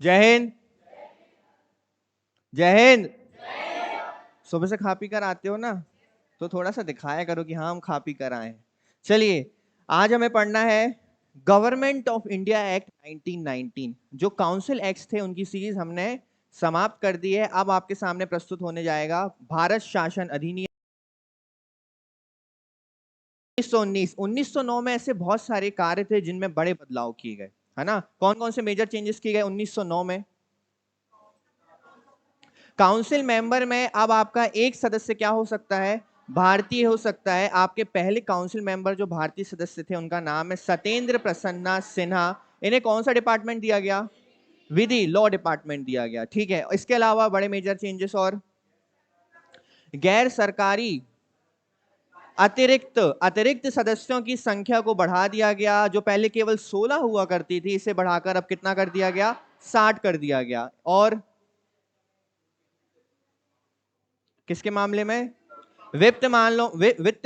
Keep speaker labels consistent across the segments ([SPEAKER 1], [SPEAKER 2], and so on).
[SPEAKER 1] जय हिंद। जय हिंद। सुबह से खा पी कर आते हो ना, तो थोड़ा सा दिखाया करो कि हाँ हम खा पी कर आए हैं। चलिए, आज हमें पढ़ना है गवर्नमेंट ऑफ इंडिया एक्ट 1919। जो काउंसिल एक्ट्स थे उनकी सीरीज हमने समाप्त कर दी है। अब आपके सामने प्रस्तुत होने जाएगा भारत शासन अधिनियम 1919। 1909 में ऐसे बहुत सारे कार्य थे जिनमें बड़े बदलाव किए गए, है ना। कौन कौन से मेजर चेंजेस किए गए 1909 में? काउंसिल मेंबर में अब आपका एक सदस्य क्या हो सकता है? भारतीय हो सकता है। आपके पहले काउंसिल मेंबर जो भारतीय सदस्य थे उनका नाम है सत्येंद्र प्रसन्ना सिन्हा। इन्हें कौन सा डिपार्टमेंट दिया गया? विधि, लॉ डिपार्टमेंट दिया गया। ठीक है, इसके अलावा बड़े मेजर चेंजेस और गैर सरकारी अतिरिक्त अतिरिक्त सदस्यों की संख्या को बढ़ा दिया गया। जो पहले केवल 16 हुआ करती थी, इसे बढ़ाकर अब कितना कर दिया गया? 60 कर दिया गया। और किसके मामले में? वित्त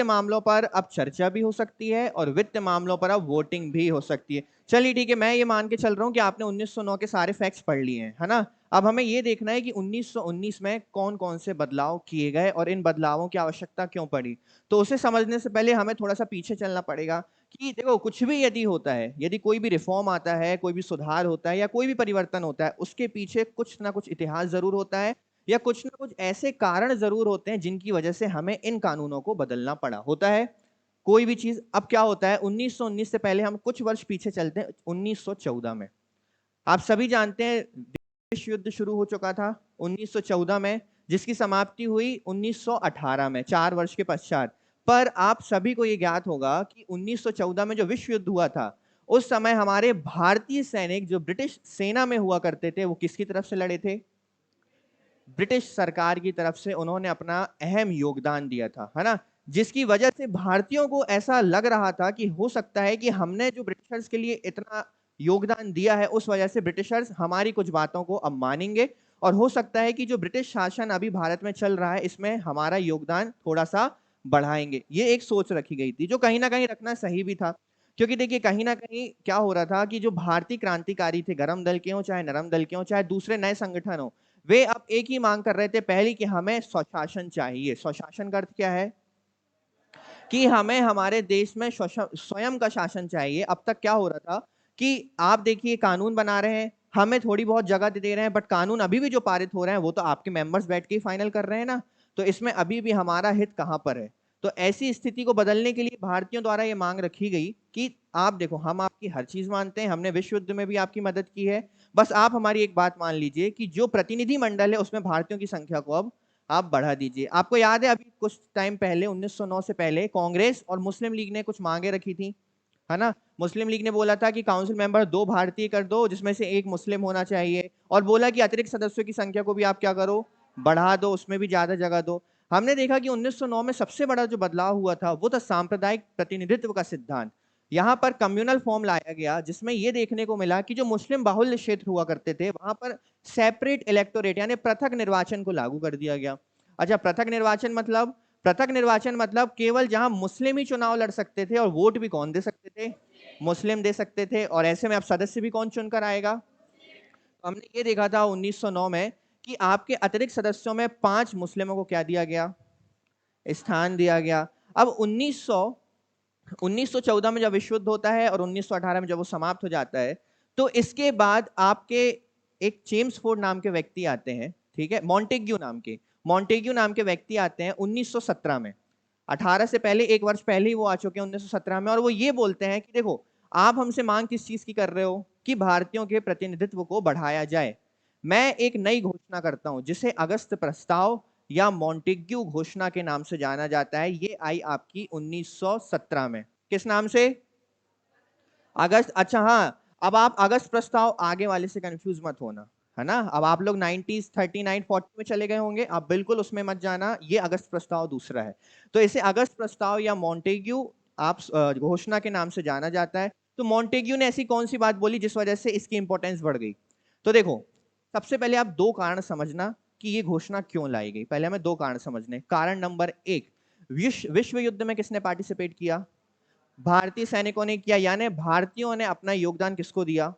[SPEAKER 1] मामलों पर अब चर्चा भी हो सकती है और वित्त मामलों पर अब वोटिंग भी हो सकती है। चलिए ठीक है, मैं ये मान के चल रहा हूं कि आपने 1909 के सारे फैक्ट्स पढ़ लिए हैं, है ना। अब हमें ये देखना है कि 1919 में कौन कौन से बदलाव किए गए और इन बदलावों की आवश्यकता क्यों पड़ी। तो उसे समझने से पहले हमें थोड़ा सा पीछे चलना पड़ेगा कि देखो, कुछ भी यदि होता है, यदि कोई भी रिफॉर्म आता है, कोई भी सुधार होता है या कोई भी परिवर्तन होता है, उसके पीछे कुछ ना कुछ इतिहास जरूर होता है या कुछ ना कुछ ऐसे कारण जरूर होते हैं जिनकी वजह से हमें इन कानूनों को बदलना पड़ा होता है। कोई भी चीज। अब क्या होता है, 1919 से पहले हम कुछ वर्ष पीछे चलते हैं 1914 में। आप सभी जानते हैं विश्व युद्ध शुरू हो चुका था 1914 में, जिसकी समाप्ति हुई 1918 में, 4 वर्ष के पश्चात। पर आप सभी को यह ज्ञात होगा कि 1914 में जो विश्व युद्ध हुआ था, उस समय हमारे भारतीय सैनिक जो ब्रिटिश सेना में हुआ करते थे, वो किसकी तरफ से लड़े थे? ब्रिटिश सरकार की तरफ से उन्होंने अपना अहम योगदान दिया था, है ना। जिसकी वजह से भारतीयों को ऐसा लग रहा था कि हो सकता है कि हमने जो ब्रिटिशर्स के लिए इतना योगदान दिया है, उस वजह से ब्रिटिशर्स हमारी कुछ बातों को अब मानेंगे और हो सकता है कि जो ब्रिटिश शासन अभी भारत में चल रहा है, इसमें हमारा योगदान थोड़ा सा बढ़ाएंगे। ये एक सोच रखी गई थी, जो कहीं ना कहीं रखना सही भी था। क्योंकि देखिए, कहीं ना कहीं क्या हो रहा था कि जो भारतीय क्रांतिकारी थे, गरम दल के हों चाहे नरम दल के हों चाहे दूसरे नए संगठन हो, वे अब एक ही मांग कर रहे थे पहली, कि हमें स्वशासन चाहिए। स्वशासन का अर्थ क्या है? कि हमें हमारे देश में स्वयं का शासन चाहिए। अब तक क्या हो रहा था कि आप देखिए, कानून बना रहे हैं, हमें थोड़ी बहुत जगह दे रहे हैं, बट कानून अभी भी जो पारित हो रहे हैं वो तो आपके मेंबर्स बैठ के ही फाइनल कर रहे हैं ना। तो इसमें अभी भी हमारा हित कहां पर है? तो ऐसी स्थिति को बदलने के लिए भारतीयों द्वारा ये मांग रखी गई कि आप देखो, हम आपकी हर चीज मानते हैं, हमने विश्व युद्ध में भी आपकी मदद की है, बस आप हमारी एक बात मान लीजिए कि जो प्रतिनिधि मंडल है उसमें भारतीयों की संख्या को अब आप बढ़ा दीजिए। आपको याद है अभी कुछ टाइम पहले 1909 से पहले कांग्रेस और मुस्लिम लीग ने कुछ मांगे रखी थी, है ना। मुस्लिम लीग ने बोला था कि काउंसिल मेंबर 2 भारतीय कर दो, जिसमें से 1 मुस्लिम होना चाहिए, और बोला कि अतिरिक्त सदस्यों की संख्या को भी आप क्या करो, बढ़ा दो, उसमें भी ज्यादा जगह दो। हमने देखा कि 1909 में सबसे बड़ा जो बदलाव हुआ था वो था सांप्रदायिक प्रतिनिधित्व का सिद्धांत। यहाँ पर कम्युनल फॉर्म लाया गया, जिसमें यह देखने को मिला कि जो मुस्लिम बाहुल्य क्षेत्र हुआ करते थे वहां पर सेपरेट इलेक्टोरेट यानी पृथक निर्वाचन को लागू कर दिया गया। अच्छा, पृथक निर्वाचन मतलब केवल जहां मुस्लिम ही चुनाव लड़ सकते थे और वोट भी कौन दे सकते थे? मुस्लिम दे सकते थे। और ऐसे में अब सदस्य भी कौन चुनकर आएगा? तो हमने ये देखा था 1909 में कि आपके अतिरिक्त सदस्यों में 5 मुस्लिमों को क्या दिया गया? स्थान दिया गया। अब 1914 में जब विश्व युद्ध होता है और 1918 में जब वो समाप्त हो जाता है, तो इसके बाद आपके एक चेम्सफोर्ड नाम के व्यक्ति आते हैं, ठीक है, मॉन्टेग्यू नाम के व्यक्ति आते हैं 1917 में। 18 से पहले 1 वर्ष पहले ही वो आ चुके हैं 1917 में, और वो ये बोलते हैं कि देखो, आप हमसे मांग किस चीज की कर रहे हो कि भारतीयों के प्रतिनिधित्व को बढ़ाया जाए। मैं एक नई घोषणा करता हूं जिसे अगस्त प्रस्ताव या मॉन्टेग्यू घोषणा के नाम से जाना जाता है। ये आई आपकी 1917 में। किस नाम से? अगस्त। अच्छा हाँ, अब आप अगस्त प्रस्ताव आगे वाले से कंफ्यूज मत होना, है ना। अब आप लोग 90s 39 40 में चले गए होंगे, आप बिल्कुल उसमें मत जाना, ये अगस्त प्रस्ताव दूसरा है। तो इसे अगस्त प्रस्ताव या मॉन्टेग्यू आप घोषणा के नाम से जाना जाता है। तो मॉन्टेग्यू ने ऐसी कौन सी बात बोली जिस वजह से इसकी इंपॉर्टेंस बढ़ गई? तो देखो, सबसे पहले आप 2 कारण समझना कि ये घोषणा क्यों लाई गई। पहले हमें 2 कारण समझने। कारण नंबर 1, विश्व युद्ध में किसने पार्टिसिपेट किया? भारतीय सैनिकों ने किया, यानी भारतीयों ने अपना योगदान किसको दिया?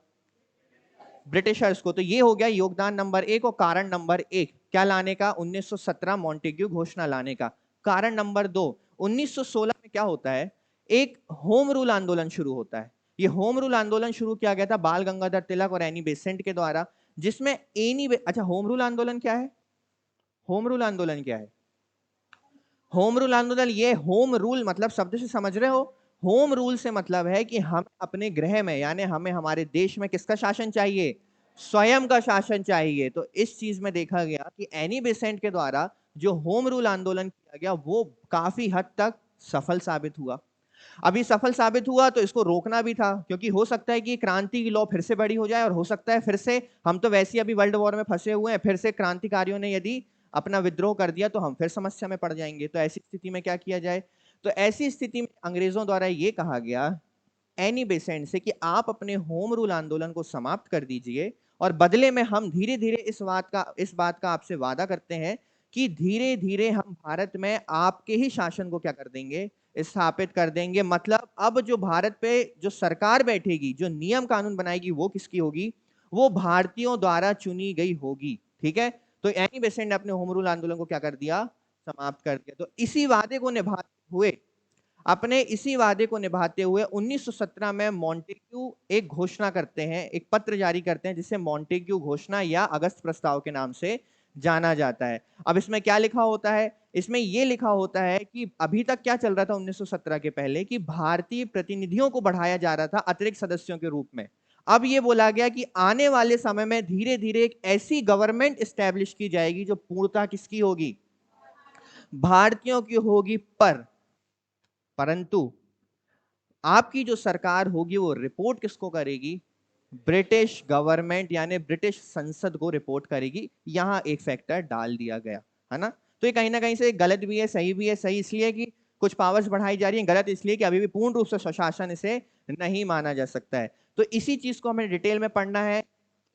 [SPEAKER 1] ब्रिटिशर्स को। तो ये हो गया योगदान नंबर 1 और कारण नंबर 1 क्या लाने का, 1917 मॉन्टेग्यू घोषणा लाने का। कारण नंबर 2, 1916 में क्या होता है, एक होम रूल आंदोलन शुरू होता है। ये होम रूल आंदोलन शुरू किया गया था बाल गंगाधर तिलक और एनी बेसेंट के द्वारा, जिसमें अच्छा होम रूल आंदोलन क्या है, होम रूल आंदोलन क्या है, होम रूल आंदोलन, ये होम रूल मतलब शब्द से समझ रहे हो, होम रूल से मतलब है कि हम अपने गृह में यानी हमें हमारे देश में किसका शासन चाहिए, स्वयं का शासन चाहिए। तो इस चीज में देखा गया कि एनी बेसेंट के द्वारा जो होम रूल आंदोलन किया गया वो काफी हद तक सफल साबित हुआ। अभी सफल साबित हुआ तो इसको रोकना भी था, क्योंकि हो सकता है कि क्रांति की लौ फिर से बड़ी हो जाए और हो सकता है फिर से, हम तो वैसे ही अभी वर्ल्ड वॉर में फंसे हुए हैं, फिर से क्रांतिकारियों ने यदि अपना विद्रोह कर दिया तो हम फिर समस्या में पड़ जाएंगे। तो ऐसी स्थिति में क्या किया जाए, तो ऐसी स्थिति में अंग्रेजों द्वारा यह कहा गया एनी बेसेंट से कि आप अपने होम रूल आंदोलन को समाप्त कर दीजिए और बदले में हम धीरे धीरे इस बात का आपसे वादा करते हैं कि धीरे धीरे हम भारत में आपके ही शासन को क्या कर देंगे, स्थापित कर देंगे। मतलब अब जो भारत पे जो सरकार बैठेगी, जो नियम कानून बनाएगी, वो किसकी होगी, वो भारतीयों द्वारा चुनी गई होगी। ठीक है, तो एनी बेसेंट ने अपने होम रूल आंदोलन को क्या कर दिया, समाप्त कर दिया। तो इसी वादे को निभाते हुए 1917 में मॉन्टेग्यू एक घोषणा करते हैं, एक पत्र जारी करते हैं जिसे मॉन्टेग्यू घोषणा या अगस्त प्रस्ताव के नाम से जाना जाता है। अब इसमें क्या लिखा होता है, इसमें यह लिखा होता है कि अभी तक क्या चल रहा था 1917 के पहले, कि भारतीय प्रतिनिधियों को बढ़ाया जा रहा था अतिरिक्त सदस्यों के रूप में। अब यह बोला गया कि आने वाले समय में धीरे धीरे एक ऐसी गवर्नमेंट स्टैब्लिश की जाएगी जो पूर्णतः किसकी होगी, भारतीयों की होगी, परंतु आपकी जो सरकार होगी वो रिपोर्ट किसको करेगी, ब्रिटिश गवर्नमेंट यानी ब्रिटिश संसद को रिपोर्ट करेगी। यहां एक फैक्टर डाल दिया गया है ना। तो ये कहीं ना कहीं से गलत भी है, सही भी है। सही इसलिए कि कुछ पावर्स बढ़ाई जा रही है, गलत इसलिए कि अभी भी पूर्ण रूप से स्वशासन इसे नहीं माना जा सकता है। तो इसी चीज को हमें डिटेल में पढ़ना है,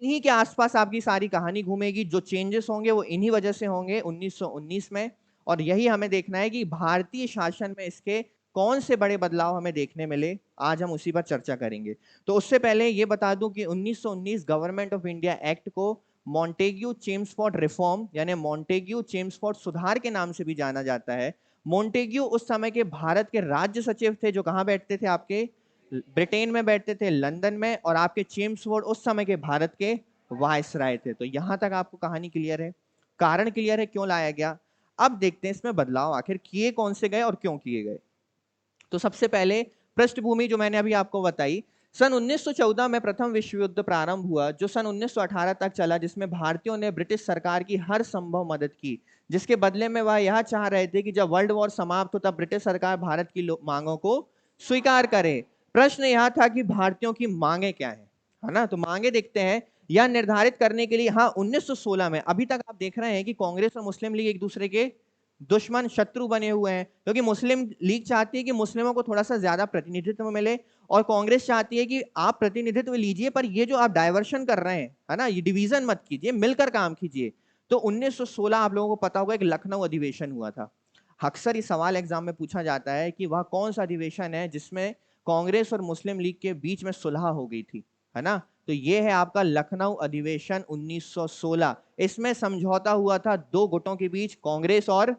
[SPEAKER 1] इन्हीं के आसपास आपकी सारी कहानी घूमेगी। जो चेंजेस होंगे वो इन्हीं वजह से होंगे 1919 में, और यही हमें देखना है कि भारतीय शासन में इसके कौन से बड़े बदलाव हमें देखने मिले, आज हम उसी पर चर्चा करेंगे। तो उससे पहले ये बता दूं कि 1919 गवर्नमेंट ऑफ इंडिया एक्ट को मॉन्टेग्यू चेम्सफोर्ड रिफॉर्म यानी मॉन्टेग्यू चेम्सफोर्ड सुधार के नाम से भी जाना जाता है। मॉन्टेग्यू उस समय के भारत के राज्य सचिव थे, जो कहां बैठते थे, आपके ब्रिटेन में बैठते थे, लंदन में, और आपके चेम्सफोर्ड उस समय के भारत के वायसराय थे। तो यहां तक आपको कहानी क्लियर है, कारण क्लियर है क्यों लाया गया। अब देखते हैं इसमें बदलाव आखिर किए कौन से गए और क्यों किए गए। तो सबसे पहले पृष्ठभूमि जो मैंने अभी आपको बताई, सन 1914 में प्रथम विश्व युद्ध प्रारंभ हुआ, जो सन 1918 तक चला, जिसमें भारतीयों ने ब्रिटिश सरकार की हर संभव मदद की, जिसके बदले में वह यह चाह रहे थे कि जब वर्ल्ड वॉर समाप्त हो तब ब्रिटिश सरकार भारत की मांगों को स्वीकार करे। प्रश्न यह था कि भारतीयों की मांगे क्या है ना। तो मांगे देखते हैं, यह निर्धारित करने के लिए, हाँ 1916 में अभी तक आप देख रहे हैं कि कांग्रेस और मुस्लिम लीग एक दूसरे के दुश्मन शत्रु बने हुए हैं, क्योंकि मुस्लिम लीग चाहती है कि मुस्लिमों को थोड़ा सा ज्यादा प्रतिनिधित्व मिले, और कांग्रेस चाहती है कि आप प्रतिनिधित्व लीजिए पर ये जो आप डायवर्शन कर रहे हैं है ना, ये डिवीजन मत कीजिए, मिलकर काम कीजिए। तो 1916 आप लोगों को पता होगा एक लखनऊ अधिवेशन हुआ था। अक्सर ये सवाल एग्जाम में पूछा जाता है कि वह कौन सा अधिवेशन है जिसमें कांग्रेस और मुस्लिम लीग के बीच में सुलह हो गई थी, है ना। तो ये है आपका लखनऊ अधिवेशन 1916। इसमें समझौता हुआ था दो गुटों के बीच, कांग्रेस और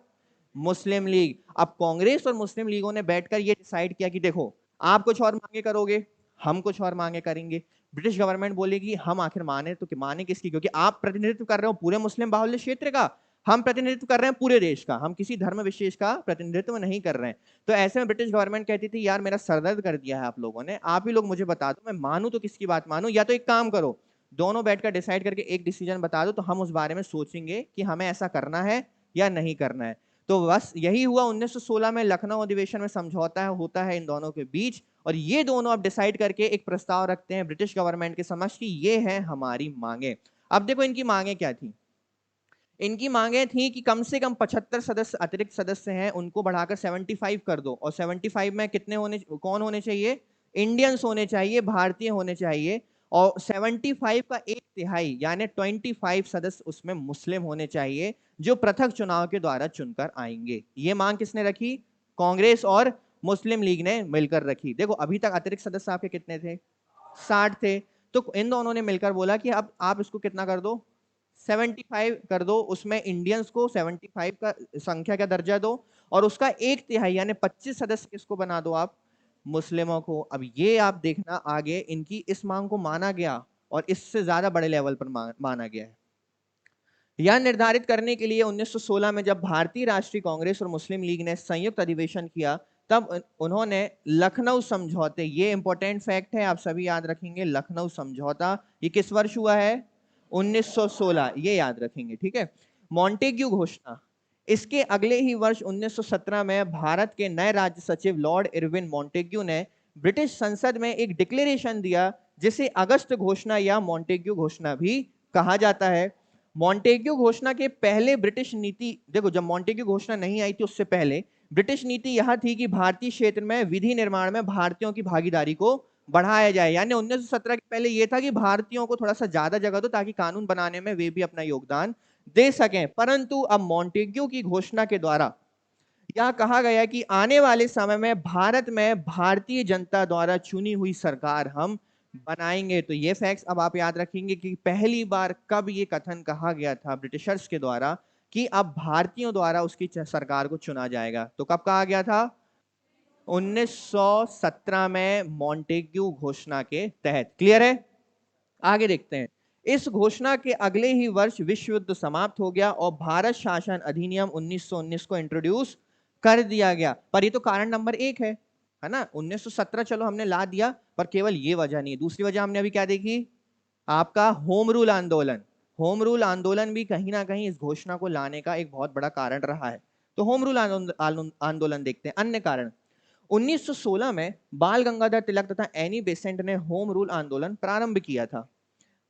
[SPEAKER 1] मुस्लिम लीग। अब कांग्रेस और मुस्लिम लीगों ने बैठकर ये डिसाइड किया कि देखो, आप कुछ और मांगे करोगे, हम कुछ और मांगे करेंगे। ब्रिटिश गवर्नमेंट बोलेगी हम आखिर माने तो माने किसकी, क्योंकि आप प्रतिनिधित्व कर रहे हो पूरे मुस्लिम बाहुल्य क्षेत्र का, हम प्रतिनिधित्व कर रहे हैं पूरे देश का, हम किसी धर्म विशेष का प्रतिनिधित्व नहीं कर रहे हैं। तो ऐसे में ब्रिटिश गवर्नमेंट कहती थी यार मेरा सरदर्द कर दिया है आप लोगों ने, आप ही लोग मुझे बता दो मैं मानूं तो किसकी बात मानूं, या तो एक काम करो दोनों बैठकर डिसाइड करके एक डिसीजन बता दो, तो हम उस बारे में सोचेंगे कि हमें ऐसा करना है या नहीं करना है। तो बस यही हुआ 1916 में लखनऊ अधिवेशन में समझौता होता है इन दोनों के बीच, और ये दोनों अब डिसाइड करके एक प्रस्ताव रखते हैं ब्रिटिश गवर्नमेंट के समक्ष कि ये है हमारी मांगे। अब देखो इनकी मांगे क्या थी। इनकी मांगे थी कि कम से कम 75 सदस्य अतिरिक्त सदस्य हैं उनको बढ़ाकर 75 कर दो, और 75 में कितने कौन होने चाहिए, इंडियंस होने चाहिए, भारतीय होने चाहिए, और 75 का एक तिहाई यानी 25 सदस्य उसमें मुस्लिम होने चाहिए, जो पृथक चुनाव के द्वारा चुनकर आएंगे। ये मांग किसने रखी, कांग्रेस और मुस्लिम लीग ने मिलकर रखी। देखो अभी तक अतिरिक्त सदस्य आपके कितने थे, 60 थे। तो इन दोनों ने मिलकर बोला कि अब आप इसको कितना कर दो, 75 कर दो, उसमें इंडियंस को 75 का संख्या का दर्जा दो, और उसका 1/3 यानी 25 सदस्य किसको बना दो आप, मुस्लिमों को। अब ये आप देखना आगे इनकी इस मांग को माना गया और इससे ज्यादा बड़े लेवल पर माना गया है। यह निर्धारित करने के लिए 1916 में जब भारतीय राष्ट्रीय कांग्रेस और मुस्लिम लीग ने संयुक्त अधिवेशन किया, तब उन्होंने लखनऊ समझौते, ये इंपॉर्टेंट फैक्ट है, आप सभी याद रखेंगे, लखनऊ समझौता ये किस वर्ष हुआ है, 1916, ये याद रखेंगे, ठीक है। मॉन्टेग्यू घोषणा, इसके अगले ही वर्ष 1917 में भारत के नए राज्य सचिव लॉर्ड इरविन मॉन्टेग्यू ने ब्रिटिश संसद में एक डिक्लेरेशन दिया, जिसे अगस्त घोषणा या मॉन्टेग्यू घोषणा भी कहा जाता है। मॉन्टेग्यू घोषणा के पहले ब्रिटिश नीति, देखो जब मॉन्टेग्यू घोषणा नहीं आई थी उससे पहले ब्रिटिश नीति यह थी कि भारतीय क्षेत्र में विधि निर्माण में भारतीयों की भागीदारी को बढ़ाया जाए, यानी 1917 के पहले यह था कि भारतीयों को थोड़ा सा ज्यादा जगह दो ताकि कानून बनाने में वे भी अपना योगदान दे सकें। परंतु अब मॉन्टेग्यू की घोषणा के द्वारा यह कहा गया कि आने वाले समय में भारत में भारतीय जनता द्वारा चुनी हुई सरकार हम बनाएंगे। तो ये फैक्ट्स अब आप याद रखेंगे कि पहली बार कब ये कथन कहा गया था ब्रिटिशर्स के द्वारा कि अब भारतीयों द्वारा उसकी सरकार को चुना जाएगा। तो कब कहा गया था, 1917 में मॉन्टेग्यू घोषणा के तहत। क्लियर है, आगे देखते हैं। इस घोषणा के अगले ही वर्ष विश्व युद्ध समाप्त हो गया और भारत शासन अधिनियम 1919 को इंट्रोड्यूस कर दिया गया। पर ये तो कारण नंबर 1 है ना, 1917 चलो हमने ला दिया, पर केवल ये वजह नहीं है। दूसरी वजह हमने अभी क्या देखी, आपका होम रूल आंदोलन। होम रूल आंदोलन भी कहीं ना कहीं इस घोषणा को लाने का एक बहुत बड़ा कारण रहा है। तो होम रूल आंदोलन देखते हैं। अन्य कारण, 1916 में बाल गंगाधर तिलक तथा एनी बेसेंट ने होम रूल आंदोलन प्रारंभ किया था।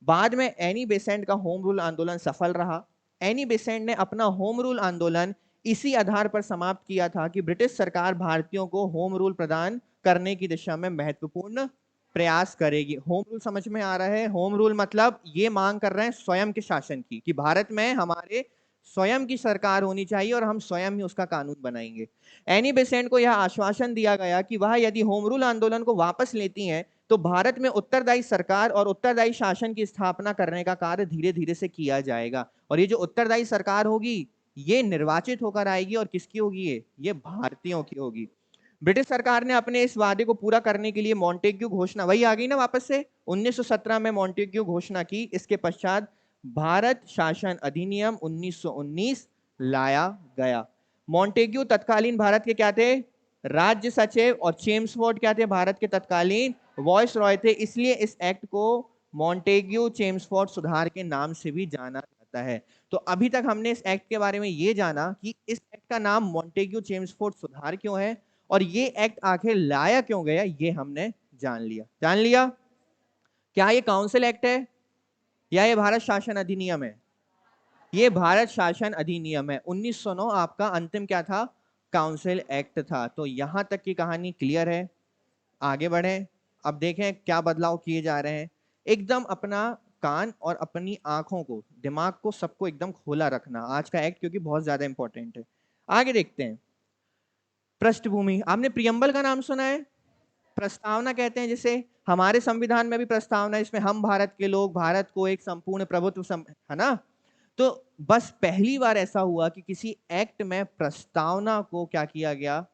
[SPEAKER 1] बाद में एनी बेसेंट का होम रूल आंदोलन सफल रहा। एनी बेसेंट ने अपना होम रूल आंदोलन इसी आधार पर समाप्त किया था कि ब्रिटिश सरकार भारतीयों को होम रूल प्रदान करने की दिशा में महत्वपूर्ण प्रयास करेगी। होम रूल समझ में आ रहा है, होम रूल मतलब ये मांग कर रहे हैं स्वयं के शासन की, कि भारत में हमारे स्वयं की सरकार होनी चाहिए और हम स्वयं ही उसका कानून बनाएंगे। एनी बेसेंट को यह आश्वासन दिया गया कि वह यदि होम रूल आंदोलन को वापस लेती हैं तो भारत में उत्तरदायी सरकार और उत्तरदायी शासन की स्थापना करने का कार्य धीरे धीरे से किया जाएगा। और ये जो उत्तरदायी सरकार होगी ये निर्वाचित होकर आएगी, और किसकी होगी, ये भारतीयों की होगी। ब्रिटिश सरकार ने अपने इस वादे को पूरा करने के लिए मॉन्टेग्यू घोषणा, वही आ गई ना वापस से, 1917 में मॉन्टेग्यू घोषणा की। इसके पश्चात भारत शासन अधिनियम 1919 लाया गया। मॉन्टेग्यू तत्कालीन भारत के क्या थे, राज्य सचिव, और चेम्सफोर्ड क्या थे, भारत के तत्कालीन वॉइस रॉय थे। इसलिए इस एक्ट को मॉन्टेग्यू चेम्सफोर्ड सुधार के नाम से भी जाना जाता है। तो अभी तक हमने इस एक्ट के बारे में ये जाना कि इस एक्ट का नाम मॉन्टेग्यू चेम्सफोर्ड सुधार क्यों है और ये एक्ट आखिर लाया क्यों गया, ये हमने जान लिया। क्या ये काउंसिल एक्ट है या ये भारत शासन अधिनियम है, ये भारत शासन अधिनियम है। 1909 आपका अंतिम क्या था, काउंसिल एक्ट था। तो यहां तक की कहानी क्लियर है, आगे बढ़ें। अब देखें क्या बदलाव किए जा रहे हैं। एकदम अपना कान और अपनी आंखों को, दिमाग को, सबको एकदम खोला रखना आज का एक्ट, क्योंकि बहुत ज्यादा इंपॉर्टेंट है। आगे देखते हैं। पृष्ठभूमि, आपने प्रियम्बल का नाम सुना है, प्रस्तावना कहते हैं जिसे, हमारे संविधान में भी प्रस्तावना, इसमें हम भारत के लोग, भारत को एक संपूर्ण प्रभुत्व है ना। तो बस पहली बार ऐसा हुआ कि किसी एक्ट में प्रस्तावना को क्या किया गया,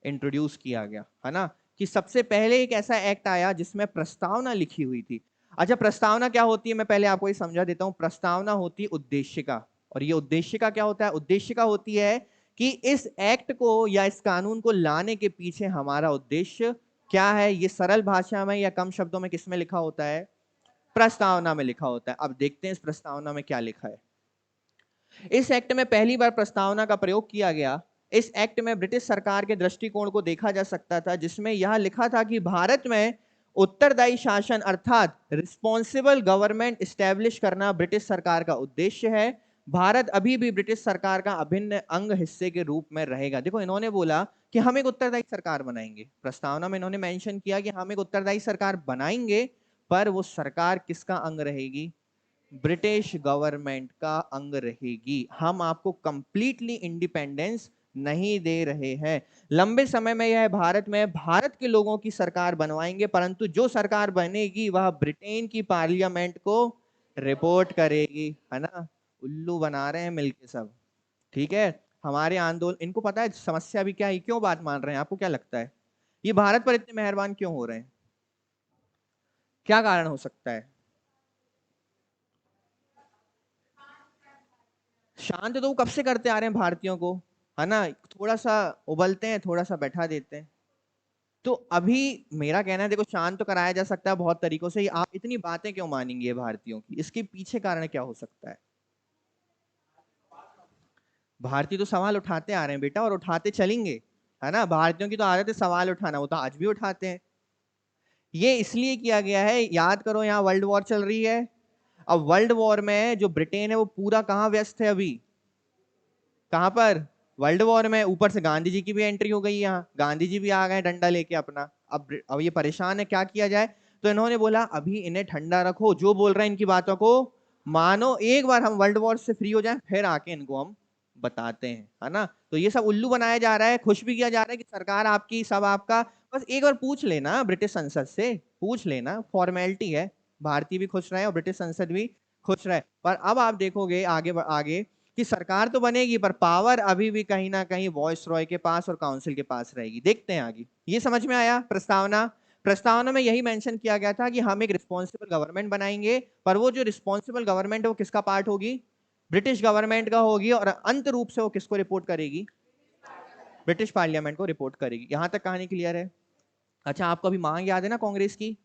[SPEAKER 1] इंट्रोड्यूस किया गया, है ना, कि सबसे पहले एक ऐसा एक्ट आया जिसमें प्रस्तावना लिखी हुई थी। अच्छा, प्रस्तावना क्या होती है, मैं पहले आपको ये समझा देता हूं। प्रस्तावना होती है उद्देश्य का, और ये उद्देश्य का क्या होता है, उद्देश्य का होती है कि इस एक्ट को या इस कानून को लाने के पीछे हमारा उद्देश्य क्या है। ये सरल भाषा में या कम शब्दों में किसमें लिखा होता है, प्रस्तावना में लिखा होता है। अब देखते हैं इस प्रस्तावना में क्या लिखा है। इस एक्ट में पहली बार प्रस्तावना का प्रयोग किया गया। इस एक्ट में ब्रिटिश सरकार के दृष्टिकोण को देखा जा सकता था, जिसमें यह लिखा था कि भारत में उत्तरदायी शासन अर्थात रिस्पॉन्सिबल गवर्नमेंट स्टैब्लिश करना ब्रिटिश सरकार का उद्देश्य है। भारत अभी भी ब्रिटिश सरकार का अभिन्न अंग हिस्से के रूप में रहेगा। देखो, इन्होंने बोला कि हम एक उत्तरदायी सरकार बनाएंगे। प्रस्तावना में इन्होंने मेंशन किया कि हम एक उत्तरदायी सरकार बनाएंगे, पर वो सरकार किसका अंग रहेगी, ब्रिटिश गवर्नमेंट का अंग रहेगी। हम आपको कंप्लीटली इंडिपेंडेंस नहीं दे रहे हैं। लंबे समय में यह भारत में भारत के लोगों की सरकार बनवाएंगे, परंतु जो सरकार बनेगी वह ब्रिटेन की पार्लियामेंट को रिपोर्ट करेगी, है ना। उल्लू बना रहे हैं मिलके सब, ठीक है। हमारे आंदोलन, इनको पता है समस्या भी क्या है, क्यों बात मान रहे हैं, आपको क्या लगता है ये भारत पर इतने मेहरबान क्यों हो रहे हैं, क्या कारण हो सकता है? शांत तो वो कब से करते आ रहे हैं भारतीयों को, है ना। थोड़ा सा उबलते हैं, थोड़ा सा बैठा देते हैं। तो अभी मेरा कहना है, देखो शांत तो कराया जा सकता है बहुत तरीकों से, आप इतनी बातें क्यों मानेंगे भारतीयों की, इसके पीछे कारण क्या हो सकता है? भारतीय तो सवाल उठाते आ रहे हैं बेटा, और उठाते चलेंगे, है ना। भारतीयों की तो आदत है सवाल उठाना, वो तो आज भी उठाते हैं। ये इसलिए किया गया है, याद करो यहाँ वर्ल्ड वॉर चल रही है। अब वर्ल्ड वॉर में जो ब्रिटेन है वो पूरा कहाँ व्यस्त है अभी, कहां पर, वर्ल्ड वॉर में। ऊपर से गांधी जी की भी एंट्री हो गई यहाँ, गांधी जी भी आ गए डंडा लेके अपना। अब ये परेशान है, क्या किया जाए। तो इन्होंने बोला अभी इन्हें ठंडा रखो, जो बोल रहे हैं इनकी बातों को मानो, एक बार हम वर्ल्ड वॉर से फ्री हो जाएं फिर आके इनको हम बताते हैं, है ना। तो ये सब उल्लू बनाया जा रहा है, खुश भी किया जा रहा है कि सरकार आपकी, सब आपका। बस एक बार पूछ लेना ब्रिटिश संसद से, पूछ लेना, फॉर्मेलिटी है। भारतीय भी खुश रहे और ब्रिटिश संसद भी खुश रहे। पर अब आप देखोगे आगे आगे कि सरकार तो बनेगी, पर पावर अभी भी कहीं ना कहीं वॉइस रॉय के पास और काउंसिल के पास रहेगी। देखते हैं आगे। ये समझ में आया प्रस्तावना? प्रस्तावना में यही मेंशन किया गया था कि हम एक रिस्पॉन्सिबल गवर्नमेंट बनाएंगे, पर वो जो रिस्पॉन्सिबल गवर्नमेंट है वो किसका पार्ट होगी, ब्रिटिश गवर्नमेंट का होगी, और अंत रूप से वो किसको रिपोर्ट करेगी, ब्रिटिश पार्लियामेंट को रिपोर्ट करेगी। यहां तक कहानी क्लियर है? अच्छा, आपको अभी मांग याद है ना कांग्रेस की?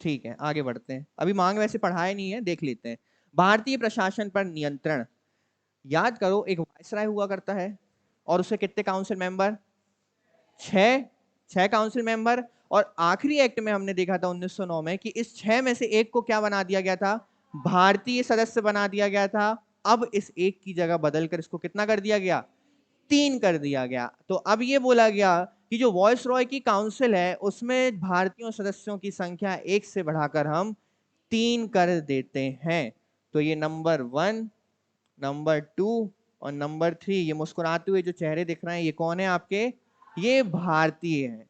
[SPEAKER 1] ठीक है, आगे बढ़ते हैं। अभी मांग वैसे पढ़ाए नहीं है, देख लेते हैं। भारतीय प्रशासन पर नियंत्रण। याद करो एक वायसराय हुआ करता है, और उसे कितने काउंसिल मेंबर, 6 काउंसिल मेंबर। और आखिरी एक्ट में हमने देखा था 1909 में कि इस 6 में से एक को क्या बना दिया गया था, भारतीय सदस्य बना दिया गया था। अब इस एक की जगह बदलकर इसको कितना कर दिया गया, 3 कर दिया गया। तो अब ये बोला गया कि जो वॉइस रॉय की काउंसिल है उसमें भारतीय सदस्यों की संख्या 1 से बढ़ाकर हम 3 कर देते हैं। तो ये नंबर 1, नंबर 2 और नंबर 3, ये मुस्कुराते हुए जो चेहरे दिख रहे हैं ये कौन है आपके, ये भारतीय हैं।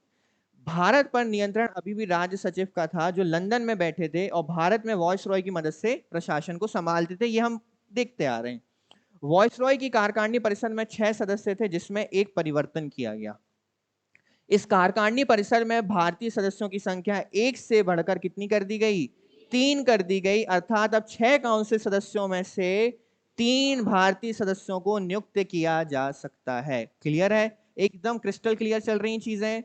[SPEAKER 1] भारत पर नियंत्रण अभी भी राज्य सचिव का था, जो लंदन में बैठे थे और भारत में वॉइस रॉय की मदद से प्रशासन को संभालते थे। ये हम देखते आ रहे हैं। वॉइस रॉय की कारकांडी परिषद में 6 सदस्य थे, जिसमें एक परिवर्तन किया गया। इस कारकांडी परिषद में भारतीय सदस्यों की संख्या 1 से बढ़कर कितनी कर दी गई, 3 कर दी गई। अर्थात अब 6 काउंसिल सदस्यों में से 3 भारतीय सदस्यों को नियुक्त किया जा सकता है। क्लियर है? एकदम क्रिस्टल क्लियर चल रही चीजें।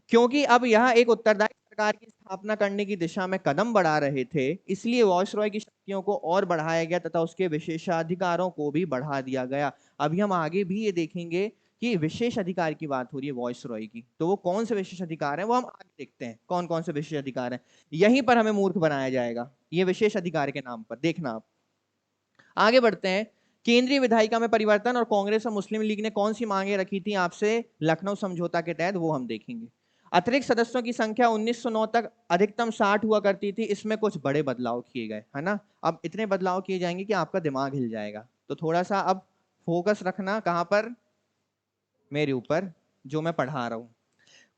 [SPEAKER 1] क्योंकि अब यह एक उत्तरदायी सरकार की स्थापना करने की दिशा में कदम बढ़ा रहे थे, इसलिए वॉइसरॉय की शक्तियों को और बढ़ाया गया तथा उसके विशेषाधिकारों को भी बढ़ा दिया गया। अभी हम आगे भी ये देखेंगे कि विशेष अधिकार की बात हो रही है वॉइसरॉय की, तो वो कौन से विशेष अधिकार हैं वो हम आगे देखते हैं, कौन कौन से विशेष अधिकार हैं। यहीं पर हमें मूर्ख बनाया जाएगा ये विशेष अधिकार के नाम पर, देखना आप। आगे बढ़ते हैं। केंद्रीय विधायिका में परिवर्तन और कांग्रेस और मुस्लिम लीग ने कौन सी मांगे रखी थी आपसे लखनऊ समझौता के तहत, वो हम देखेंगे। अतिरिक्त सदस्यों की संख्या 1909 तक अधिकतम 60 हुआ करती थी, इसमें कुछ बड़े बदलाव किए गए, है ना। अब इतने बदलाव किए जाएंगे कि आपका दिमाग हिल जाएगा, तो थोड़ा सा अब फोकस रखना कहां पर, मेरे ऊपर जो मैं पढ़ा रहा हूं।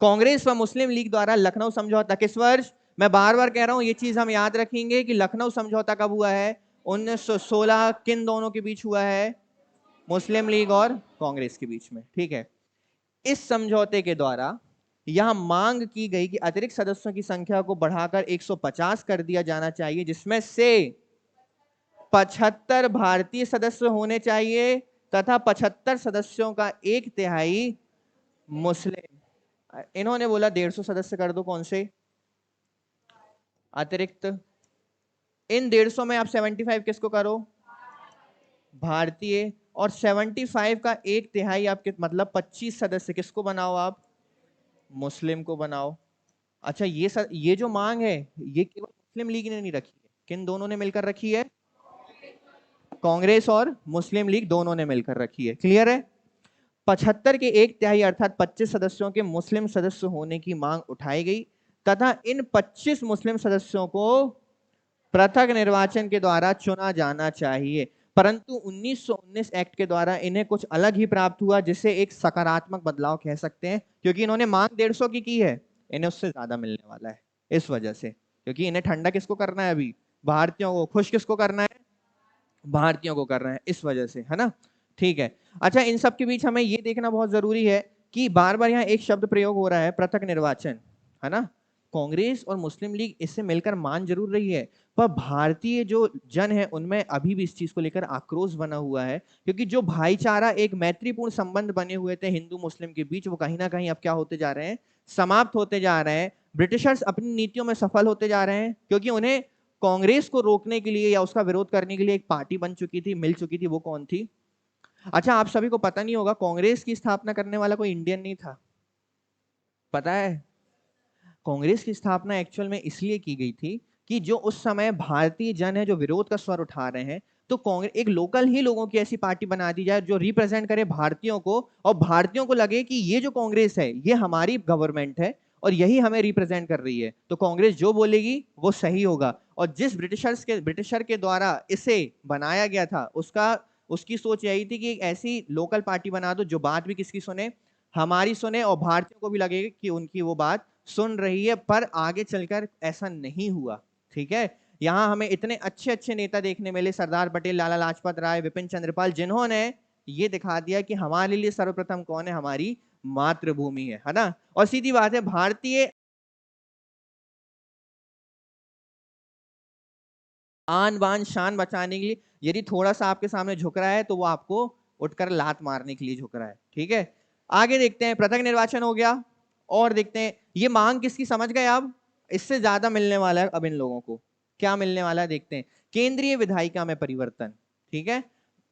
[SPEAKER 1] कांग्रेस व मुस्लिम लीग द्वारा लखनऊ समझौता किस वर्ष, मैं बार बार कह रहा हूं ये चीज हम याद रखेंगे कि लखनऊ समझौता कब हुआ है, 1916। किन दोनों के बीच हुआ है, मुस्लिम लीग और कांग्रेस के बीच में, ठीक है। इस समझौते के द्वारा यह मांग की गई कि अतिरिक्त सदस्यों की संख्या को बढ़ाकर 150 कर दिया जाना चाहिए, जिसमें से 75 भारतीय सदस्य होने चाहिए तथा 75 सदस्यों का 1/3 मुस्लिम। इन्होंने बोला 150 सदस्य कर दो, कौन से अतिरिक्त। इन 150 में आप 75 किसको करो, भारतीय। और 75 का 1/3 आपके मतलब 25 सदस्य किसको बनाओ आप, मुस्लिम को बनाओ। अच्छा, ये जो मांग है ये केवल मुस्लिम लीग ने नहीं रखी है, किन दोनों ने मिलकर रखी है, कांग्रेस और मुस्लिम लीग दोनों ने मिलकर रखी है। क्लियर है? 75 के 1/3 अर्थात 25 सदस्यों के मुस्लिम सदस्य होने की मांग उठाई गई तथा इन 25 मुस्लिम सदस्यों को पृथक निर्वाचन के द्वारा चुना जाना चाहिए। परंतु 1919 एक्ट के द्वारा इन्हें कुछ अलग ही प्राप्त हुआ, जिसे एक सकारात्मक बदलाव कह सकते हैं, क्योंकि इन्होंने मांग 150 की है, इन्हें उससे ज्यादा मिलने वाला है इस वजह से, क्योंकि इन्हें ठंडा किसको करना है अभी, भारतीयों को, खुश किसको करना है, भारतीयों को कर रहे हैं, इस वजह से, है ना। ठीक है। अच्छा, इन सब के बीच हमें ये देखना बहुत जरूरी है कि बार बार यहाँ एक शब्द प्रयोग हो रहा है, पृथक निर्वाचन, है ना। कांग्रेस और मुस्लिम लीग इससे मिलकर मान जरूर रही है, पर भारतीय जो जन है उनमें अभी भी इस चीज को लेकर आक्रोश बना हुआ है, क्योंकि जो भाईचारा, एक मैत्रीपूर्ण संबंध बने हुए थे हिंदू मुस्लिम के बीच, वो कहीं ना कहीं अब क्या होते जा रहे हैं, समाप्त होते जा रहे हैं। ब्रिटिशर्स अपनी नीतियों में सफल होते जा रहे हैं, क्योंकि उन्हें कांग्रेस को रोकने के लिए या उसका विरोध करने के लिए एक पार्टी बन चुकी थी, मिल चुकी थी, वो कौन थी। अच्छा, आप सभी को पता नहीं होगा, कांग्रेस की स्थापना करने वाला कोई इंडियन नहीं था, पता है। कांग्रेस की स्थापना एक्चुअल में इसलिए की गई थी कि जो उस समय भारतीय जन है जो विरोध का स्वर उठा रहे हैं, तो कांग्रेस एक लोकल ही लोगों की ऐसी पार्टी बना दी जाए जो रिप्रेजेंट करे भारतीयों को, और भारतीयों को लगे कि ये जो कांग्रेस है ये हमारी गवर्नमेंट है और यही हमें रिप्रेजेंट कर रही है, तो कांग्रेस जो बोलेगी वो सही होगा। और जिस ब्रिटिशर के द्वारा इसे बनाया गया था, उसकी सोच यही थी कि एक ऐसी लोकल पार्टी बना दो जो बात भी किसकी सुने, हमारी सुने, और भारतीयों को भी लगे कि उनकी वो बात सुन रही है। पर आगे चलकर ऐसा नहीं हुआ, ठीक है। यहां हमें इतने अच्छे अच्छे नेता देखने मिले, सरदार पटेल, लाला लाजपत राय, विपिन चंद्रपाल, जिन्होंने ये दिखा दिया कि हमारे लिए सर्वप्रथम कौन है, हमारी मातृभूमि है ना। और सीधी बात है, भारतीय आन बान शान बचाने के लिए यदि थोड़ा सा आपके सामने झुक रहा है तो वो आपको उठकर लात मारने के लिए झुक रहा है, ठीक है। आगे देखते हैं, पृथक निर्वाचन हो गया, और देखते हैं ये मांग किसकी, समझ गए आप। इससे ज्यादा मिलने वाला है अब इन लोगों को, क्या मिलने वाला है देखते हैं। केंद्रीय विधायिका में परिवर्तन, ठीक है।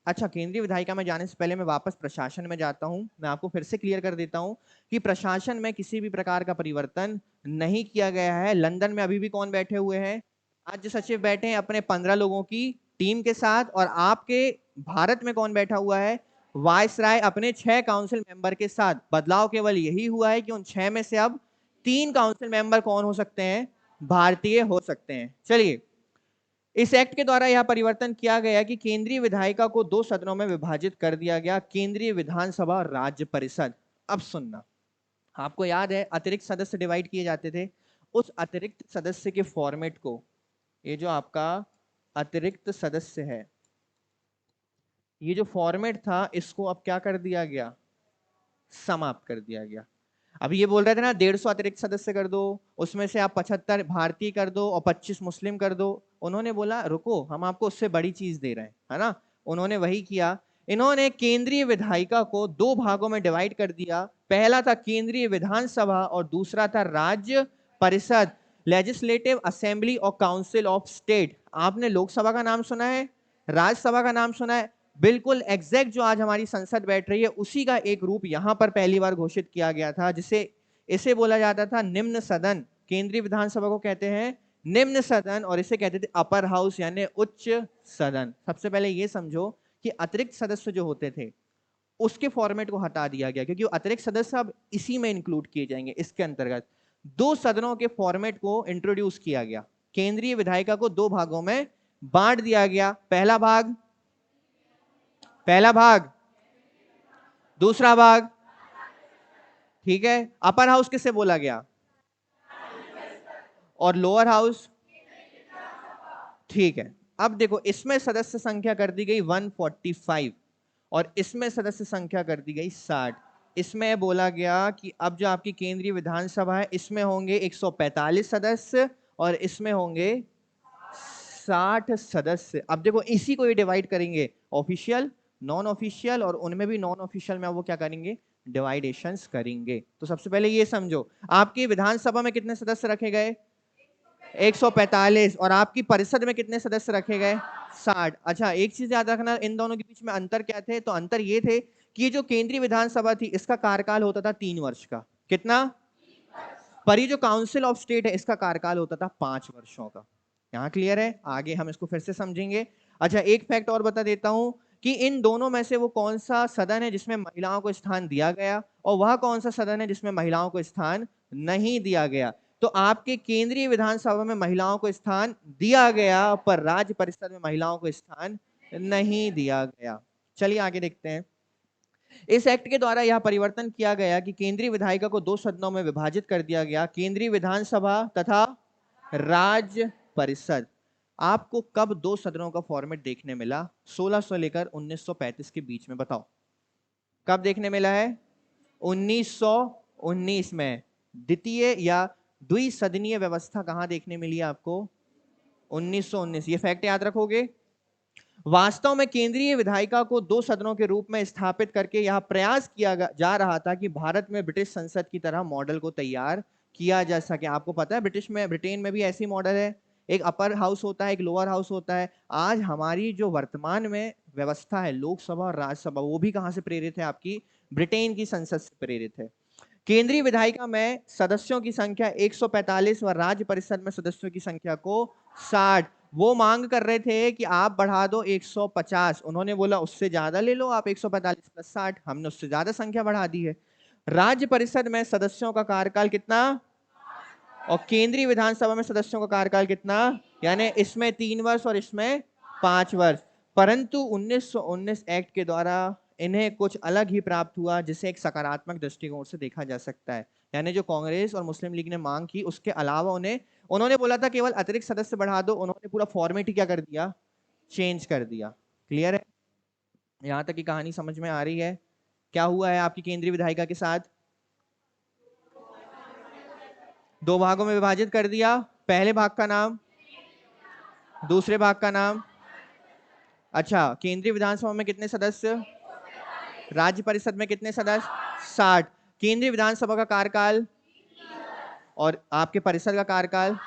[SPEAKER 1] अच्छा, केंद्रीय विधायिका में जाने से पहले मैं वापस प्रशासन में जाता हूं, मैं आपको फिर से क्लियर कर देता हूं कि प्रशासन में किसी भी प्रकार का परिवर्तन नहीं किया गया है। लंदन में अभी भी कौन बैठे हुए हैं, राज्य सचिव बैठे हैं अपने 15 लोगों की टीम के साथ, और आपके भारत में कौन बैठा हुआ है, वायसराय अपने 6 काउंसिल मेंबर के साथ। बदलाव केवल यही हुआ है कि उन 6 में से अब 3 काउंसिल मेंबर कौन हो सकते हैं, भारतीय हो सकते हैं। चलिए, इस एक्ट के द्वारा यह परिवर्तन किया गया कि केंद्रीय विधायिका को 2 सदनों में विभाजित कर दिया गया, केंद्रीय विधानसभा और राज्य परिषद। अब सुनना, आपको याद है अतिरिक्त सदस्य डिवाइड किए जाते थे, उस अतिरिक्त सदस्य के फॉर्मेट को, ये जो आपका अतिरिक्त सदस्य है, ये जो फॉर्मेट था, इसको अब क्या कर दिया गया, समाप्त कर दिया गया। अभी ये बोल रहे थे ना 150 अतिरिक्त सदस्य कर दो, उसमें से आप 75 भारतीय कर दो और 25 मुस्लिम कर दो। उन्होंने बोला रुको, हम आपको उससे बड़ी चीज दे रहे हैं, है ना। उन्होंने वही किया, इन्होंने केंद्रीय विधायिका को 2 भागों में डिवाइड कर दिया। पहला था केंद्रीय विधानसभा और दूसरा था राज्य परिषद, लेजिस्लेटिव असेंबली और काउंसिल ऑफ स्टेट। आपने लोकसभा का नाम सुना है, राज्यसभा का नाम सुना है, बिल्कुल एग्जैक्ट जो आज हमारी संसद बैठ रही है उसी का एक रूप यहां पर पहली बार घोषित किया गया था, जिसे इसे बोला जाता था निम्न सदन। केंद्रीय विधानसभा को कहते हैं निम्न सदन और इसे कहते थे अपर हाउस यानी उच्च सदन। सबसे पहले ये समझो कि अतिरिक्त सदस्य जो होते थे उसके फॉर्मेट को हटा दिया गया, क्योंकि अतिरिक्त सदस्य अब इसी में इंक्लूड किए जाएंगे। इसके अंतर्गत 2 सदनों के फॉर्मेट को इंट्रोड्यूस किया गया, केंद्रीय विधायिका को 2 भागों में बांट दिया गया। पहला भाग, दूसरा भाग, ठीक है। अपर हाउस किसे बोला गया, और लोअर हाउस, ठीक है। अब देखो, इसमें सदस्य संख्या कर दी गई 145 और इसमें सदस्य संख्या कर दी गई 60। इसमें बोला गया कि अब जो आपकी केंद्रीय विधानसभा है इसमें होंगे 145 सदस्य और इसमें होंगे 60 सदस्य। अब देखो, इसी को ये डिवाइड करेंगे ऑफिशियल, नॉन ऑफिशियल, और उनमें भी नॉन ऑफिशियल में वो क्या करेंगे, डिवाइडेशंस करेंगे। तो सबसे पहले ये समझो, आपकी विधानसभा में कितने सदस्य रखे गए, 145, और आपकी परिषद में कितने सदस्य रखे गए, 60। अच्छा, एक चीज याद रखना, इन दोनों के बीच में अंतर क्या थे, तो अंतर ये थे कि ये जो केंद्रीय विधानसभा थी इसका कार्यकाल होता था 3 वर्ष का, कितना, पर ये जो काउंसिल ऑफ स्टेट है इसका कार्यकाल होता था 5 वर्षों का। यहां क्लियर है, आगे हम इसको फिर से समझेंगे। अच्छा, एक फैक्ट और बता देता हूं कि इन दोनों में से वो कौन सा सदन है जिसमें महिलाओं को स्थान दिया गया और वह कौन सा सदन है जिसमें महिलाओं को स्थान नहीं दिया गया। तो आपके केंद्रीय विधानसभा में महिलाओं को स्थान दिया गया पर राज्य परिषद में महिलाओं को स्थान नहीं दिया गया। चलिए आगे देखते हैं। इस एक्ट के द्वारा यह परिवर्तन किया गया कि केंद्रीय विधायिका को 2 सदनों में विभाजित कर दिया गया, केंद्रीय विधानसभा तथा राज्य परिषद। आपको कब 2 सदनों का फॉर्मेट देखने मिला 1600 लेकर 1935 के बीच में, बताओ कब देखने मिला है? 1919 में। द्वितीय या द्विसदनीय व्यवस्था कहां देखने मिली आपको? 1919। ये फैक्ट याद रखोगे। वास्तव में केंद्रीय विधायिका को 2 सदनों के रूप में स्थापित करके यह प्रयास किया जा रहा था कि भारत में ब्रिटिश संसद की तरह मॉडल को तैयार किया जा सके। आपको पता है ब्रिटेन में भी ऐसी मॉडल है, एक अपर हाउस होता है, एक लोअर हाउस होता है। आज हमारी जो वर्तमान में व्यवस्था है लोकसभा और राज्यसभा, वो भी कहां से प्रेरित है? आपकी ब्रिटेन की संसद से प्रेरित है। केंद्रीय विधायिका में सदस्यों की संख्या 145 व राज्य परिषद में सदस्यों की संख्या को 60। वो मांग कर रहे थे कि आप बढ़ा दो 150, उन्होंने बोला उससे ज्यादा ले लो आप, 145 प्लस 60, हमने उससे ज्यादा संख्या बढ़ा दी है। राज्य परिषद में सदस्यों का कार्यकाल कितना और केंद्रीय विधानसभा में सदस्यों का कार्यकाल कितना? यानी इसमें 3 वर्ष और इसमें 5 वर्ष। परंतु 1919 एक्ट के द्वारा इन्हें कुछ अलग ही प्राप्त हुआ, जिसे एक सकारात्मक दृष्टिकोण से देखा जा सकता है। यानी जो कांग्रेस और मुस्लिम लीग ने मांग की, उसके अलावा उन्होंने बोला था केवल अतिरिक्त सदस्य बढ़ा दो, उन्होंने पूरा फॉर्मेट ही क्या कर दिया? चेंज कर दिया। क्लियर है? यहां तक की कहानी समझ में आ रही है? क्या हुआ है आपकी केंद्रीय विधायिका के साथ? 2 भागों में विभाजित कर दिया। पहले भाग का नाम, दूसरे भाग का नाम। अच्छा, केंद्रीय विधानसभा में कितने सदस्य? राज्य परिषद में कितने सदस्य? 60। केंद्रीय विधानसभा का कार्यकाल और आपके परिषद का कार्यकाल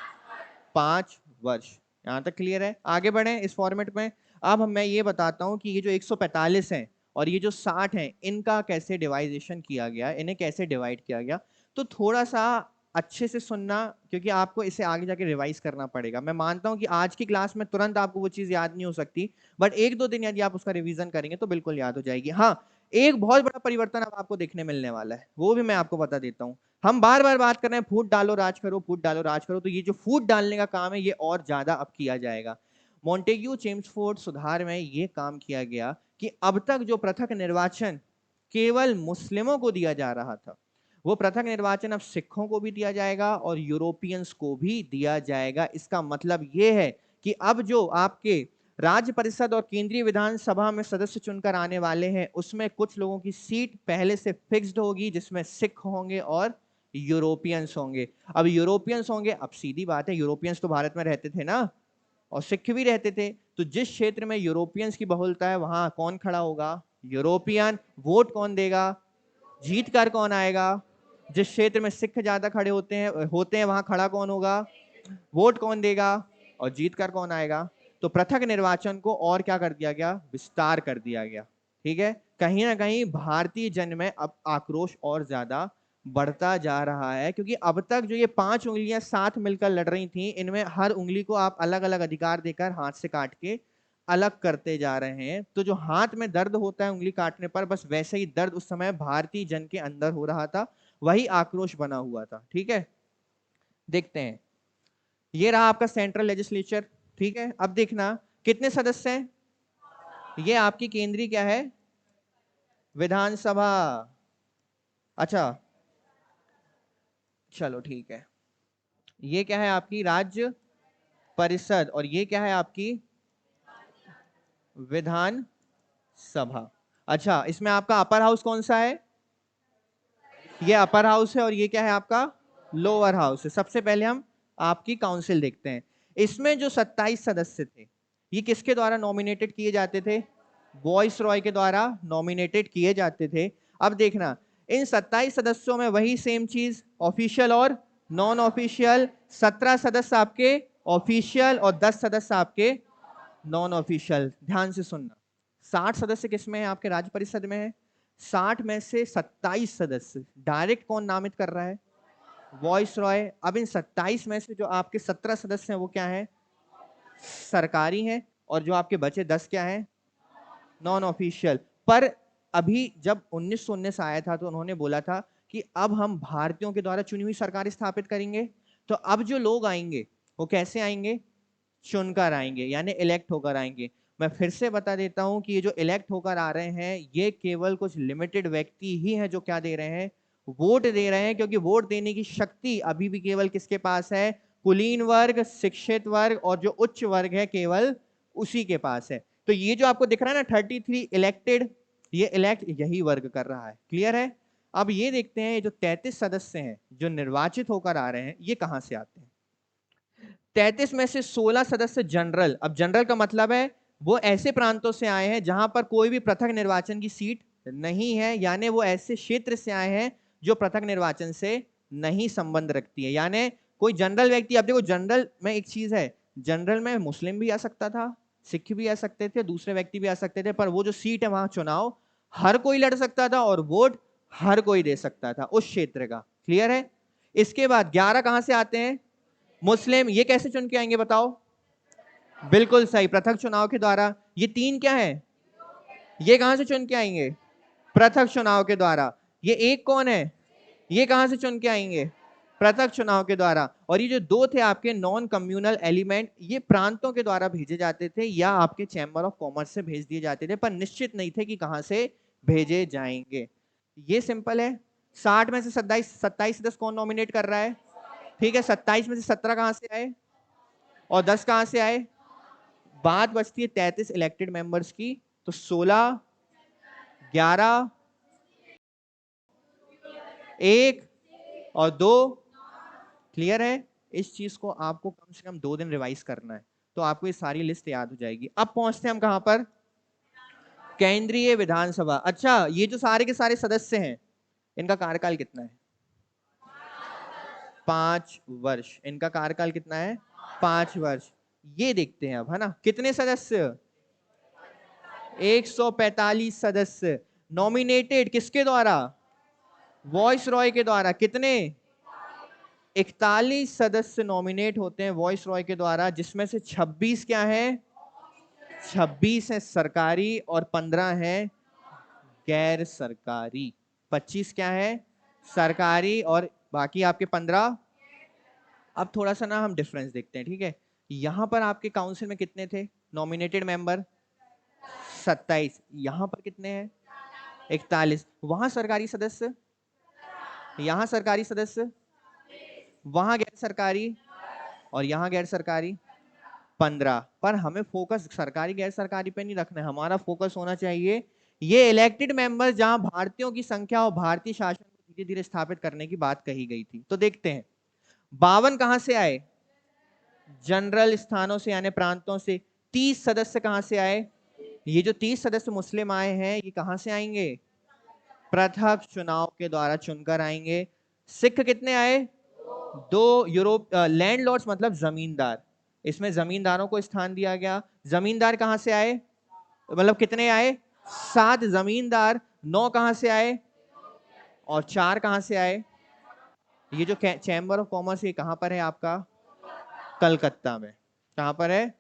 [SPEAKER 1] 5 वर्ष। यहां तक क्लियर है? आगे बढ़े इस फॉर्मेट में। अब मैं ये बताता हूं कि ये जो 145 है और ये जो 60 है, इनका कैसे डिवाइजेशन किया गया, इन्हें कैसे डिवाइड किया गया। तो थोड़ा सा अच्छे से सुनना, क्योंकि आपको इसे आगे जाके रिवाइज करना पड़ेगा। मैं मानता हूं कि आज की क्लास में तुरंत आपको वो चीज याद नहीं हो सकती, बट 1-2 दिन यदि आप उसका रिवीजन करेंगे तो बिल्कुल याद हो जाएगी। हाँ, एक बहुत बड़ा परिवर्तन अब आपको देखने मिलने वाला है, वो भी मैं आपको बता देता हूँ। हम बार बार बात कर रहे हैं फूट डालो राज करो, फूट डालो राज करो, तो ये जो फूट डालने का काम है ये और ज्यादा अब किया जाएगा। मॉन्टेग्यू चेम्सफोर्ड सुधार में ये काम किया गया कि अब तक जो पृथक निर्वाचन केवल मुस्लिमों को दिया जा रहा था, वो पृथक निर्वाचन अब सिखों को भी दिया जाएगा और यूरोपियंस को भी दिया जाएगा। इसका मतलब ये है कि अब जो आपके राज्य परिषद और केंद्रीय विधानसभा में सदस्य चुनकर आने वाले हैं, उसमें कुछ लोगों की सीट पहले से फिक्स्ड होगी, जिसमें सिख होंगे और यूरोपियंस होंगे। अब यूरोपियंस होंगे, अब सीधी बात है, यूरोपियंस तो भारत में रहते थे ना, और सिख भी रहते थे, तो जिस क्षेत्र में यूरोपियंस की बहुलता है वहां कौन खड़ा होगा? यूरोपियन। वोट कौन देगा? जीत कर कौन आएगा? जिस क्षेत्र में सिख ज्यादा खड़े होते हैं वहां खड़ा कौन होगा? वोट कौन देगा? और जीत कर कौन आएगा? तो पृथक निर्वाचन को और क्या कर दिया गया? विस्तार कर दिया गया। ठीक है, कहीं ना कहीं भारतीय जन में अब आक्रोश और ज्यादा बढ़ता जा रहा है, क्योंकि अब तक जो ये 5 उंगलियां साथ मिलकर लड़ रही थी, इनमें हर उंगली को आप अलग अलग अधिकार देकर हाथ से काट के अलग करते जा रहे हैं। तो जो हाथ में दर्द होता है उंगली काटने पर, बस वैसे ही दर्द उस समय भारतीय जन के अंदर हो रहा था, वही आक्रोश बना हुआ था। ठीक है, देखते हैं। ये रहा आपका सेंट्रल लेजिस्लेचर। ठीक है, अब देखना कितने सदस्य हैं। ये आपकी केंद्रीय क्या है? विधानसभा। अच्छा, चलो ठीक है। ये क्या है? आपकी राज्य परिषद। और ये क्या है? आपकी विधान सभा। अच्छा, इसमें आपका अपर हाउस कौन सा है? ये अपर हाउस है। और ये क्या है? आपका लोअर हाउस है। सबसे पहले हम आपकी काउंसिल देखते हैं। इसमें जो 27 सदस्य थे, ये किसके द्वारा नॉमिनेटेड किए जाते थे? वॉइस रॉय के द्वारा नॉमिनेटेड किए जाते थे। अब देखना, इन 27 सदस्यों में वही सेम चीज, ऑफिशियल और नॉन ऑफिशियल। 17 सदस्य आपके ऑफिशियल और 10 सदस्य आपके नॉन ऑफिशियल। ध्यान से सुनना, 60 सदस्य किसमें है? आपके राज्य परिषद में है। 60 में से 27 सदस्य डायरेक्ट कौन नामित कर रहा है? वॉइस रॉय। अब इन 27 में से जो आपके 17 सदस्य हैं वो क्या है? सरकारी हैं। और जो आपके बचे 10 क्या है? Non official. पर अभी जब 1919 आया था तो उन्होंने बोला था कि अब हम भारतीयों के द्वारा चुनी हुई सरकार स्थापित करेंगे। तो अब जो लोग आएंगे वो कैसे आएंगे? चुनकर आएंगे, यानी इलेक्ट होकर आएंगे। मैं फिर से बता देता हूं कि ये जो इलेक्ट होकर आ रहे हैं ये केवल कुछ लिमिटेड व्यक्ति ही हैं जो क्या दे रहे हैं, वोट दे रहे हैं, क्योंकि वोट देने की शक्ति अभी भी केवल किसके पास है, कुलीन वर्ग, शिक्षित वर्ग और जो उच्च वर्ग है केवल उसी के पास है। तो ये जो आपको दिख रहा है ना 33 इलेक्टेड, ये इलेक्ट यही वर्ग कर रहा है। क्लियर है? अब ये देखते हैं ये जो 33 सदस्य हैं जो निर्वाचित होकर आ रहे हैं ये कहां से आते हैं। 33 में से 16 सदस्य जनरल, अब जनरल का मतलब है वो ऐसे प्रांतों से आए हैं जहां पर कोई भी पृथक निर्वाचन की सीट नहीं है, यानी वो ऐसे क्षेत्र से आए हैं जो पृथक निर्वाचन से नहीं संबंध रखती है। यानी कोई जनरल व्यक्ति, अब देखो जनरल में एक चीज है, जनरल में मुस्लिम भी आ सकता था, सिख भी आ सकते थे, दूसरे व्यक्ति भी आ सकते थे, पर वो जो सीट है वहां चुनाव हर कोई लड़ सकता था और वोट हर कोई दे सकता था उस क्षेत्र का। क्लियर है? इसके बाद 11 कहां से आते हैं, मुस्लिम। ये कैसे चुन के आएंगे बताओ? बिल्कुल सही, पृथक चुनाव के द्वारा। ये 3 क्या है, ये कहां से चुन के आएंगे, पृथक चुनाव के द्वारा। ये एक कौन है, ये कहां से चुन के आएंगे, पृथक चुनाव के द्वारा। और ये जो 2 थे आपके नॉन कम्युनल एलिमेंट, ये प्रांतों के द्वारा भेजे जाते थे या आपके चैम्बर ऑफ कॉमर्स से भेज दिए जाते थे, पर निश्चित नहीं थे कि कहां से भेजे जाएंगे। ये सिंपल है। 60 में से 27 सदस्य कौन नॉमिनेट कर रहा है, ठीक है। 27 में से 17 कहां से आए और 10 कहां से आए, बात बचती है 33 इलेक्टेड मेंबर्स की। तो 16, 11, 1 और 2। क्लियर है? इस चीज को आपको कम से कम 2 दिन रिवाइज करना है तो आपको ये सारी लिस्ट याद हो जाएगी। अब पहुंचते हैं हम कहां पर, केंद्रीय विधानसभा। अच्छा, ये जो सारे के सारे सदस्य हैं इनका कार्यकाल कितना है, 5 वर्ष। इनका कार्यकाल कितना है, 5 वर्ष। ये देखते हैं अब, है ना, कितने सदस्य, 145 सदस्य नॉमिनेटेड किसके द्वारा, वॉइस रॉय के द्वारा। कितने, 41 सदस्य नॉमिनेट होते हैं वॉइस रॉय के द्वारा, जिसमें से 26 क्या है, 26 है सरकारी और 15 है गैर सरकारी। 25 क्या है, सरकारी और बाकी आपके 15। अब थोड़ा सा ना हम डिफरेंस देखते हैं, ठीक है। यहां पर आपके काउंसिल में कितने थे नॉमिनेटेड मेंबर, 27। यहां पर कितने हैं, 41। वहां सरकारी सदस्य, यहां सरकारी सदस्य, वहां गैर सरकारी और यहां गैर सरकारी 15। पर हमें फोकस सरकारी गैर सरकारी पे नहीं रखना है, हमारा फोकस होना चाहिए ये इलेक्टेड मेंबर्स जहां भारतीयों की संख्या और भारतीय शासन को धीरे धीरे स्थापित करने की बात कही गई थी। तो देखते हैं 52 कहां से आए, जनरल स्थानों से यानी प्रांतों से। 30 सदस्य कहां से आए, ये जो 30 सदस्य मुस्लिम आए हैं ये कहां से आएंगे, पृथक चुनाव के द्वारा चुनकर आएंगे। सिख कितने आए, 2 यूरोप लैंडलॉर्ड्स मतलब जमींदार, इसमें जमींदारों को स्थान दिया गया। जमींदार कहां से आए, मतलब कितने आए, 7 जमींदार। 9 कहां से आए और 4 कहां से आए। ये जो चैम्बर ऑफ कॉमर्स ये कहां पर है आपका, कलकत्ता में। कहां पर है,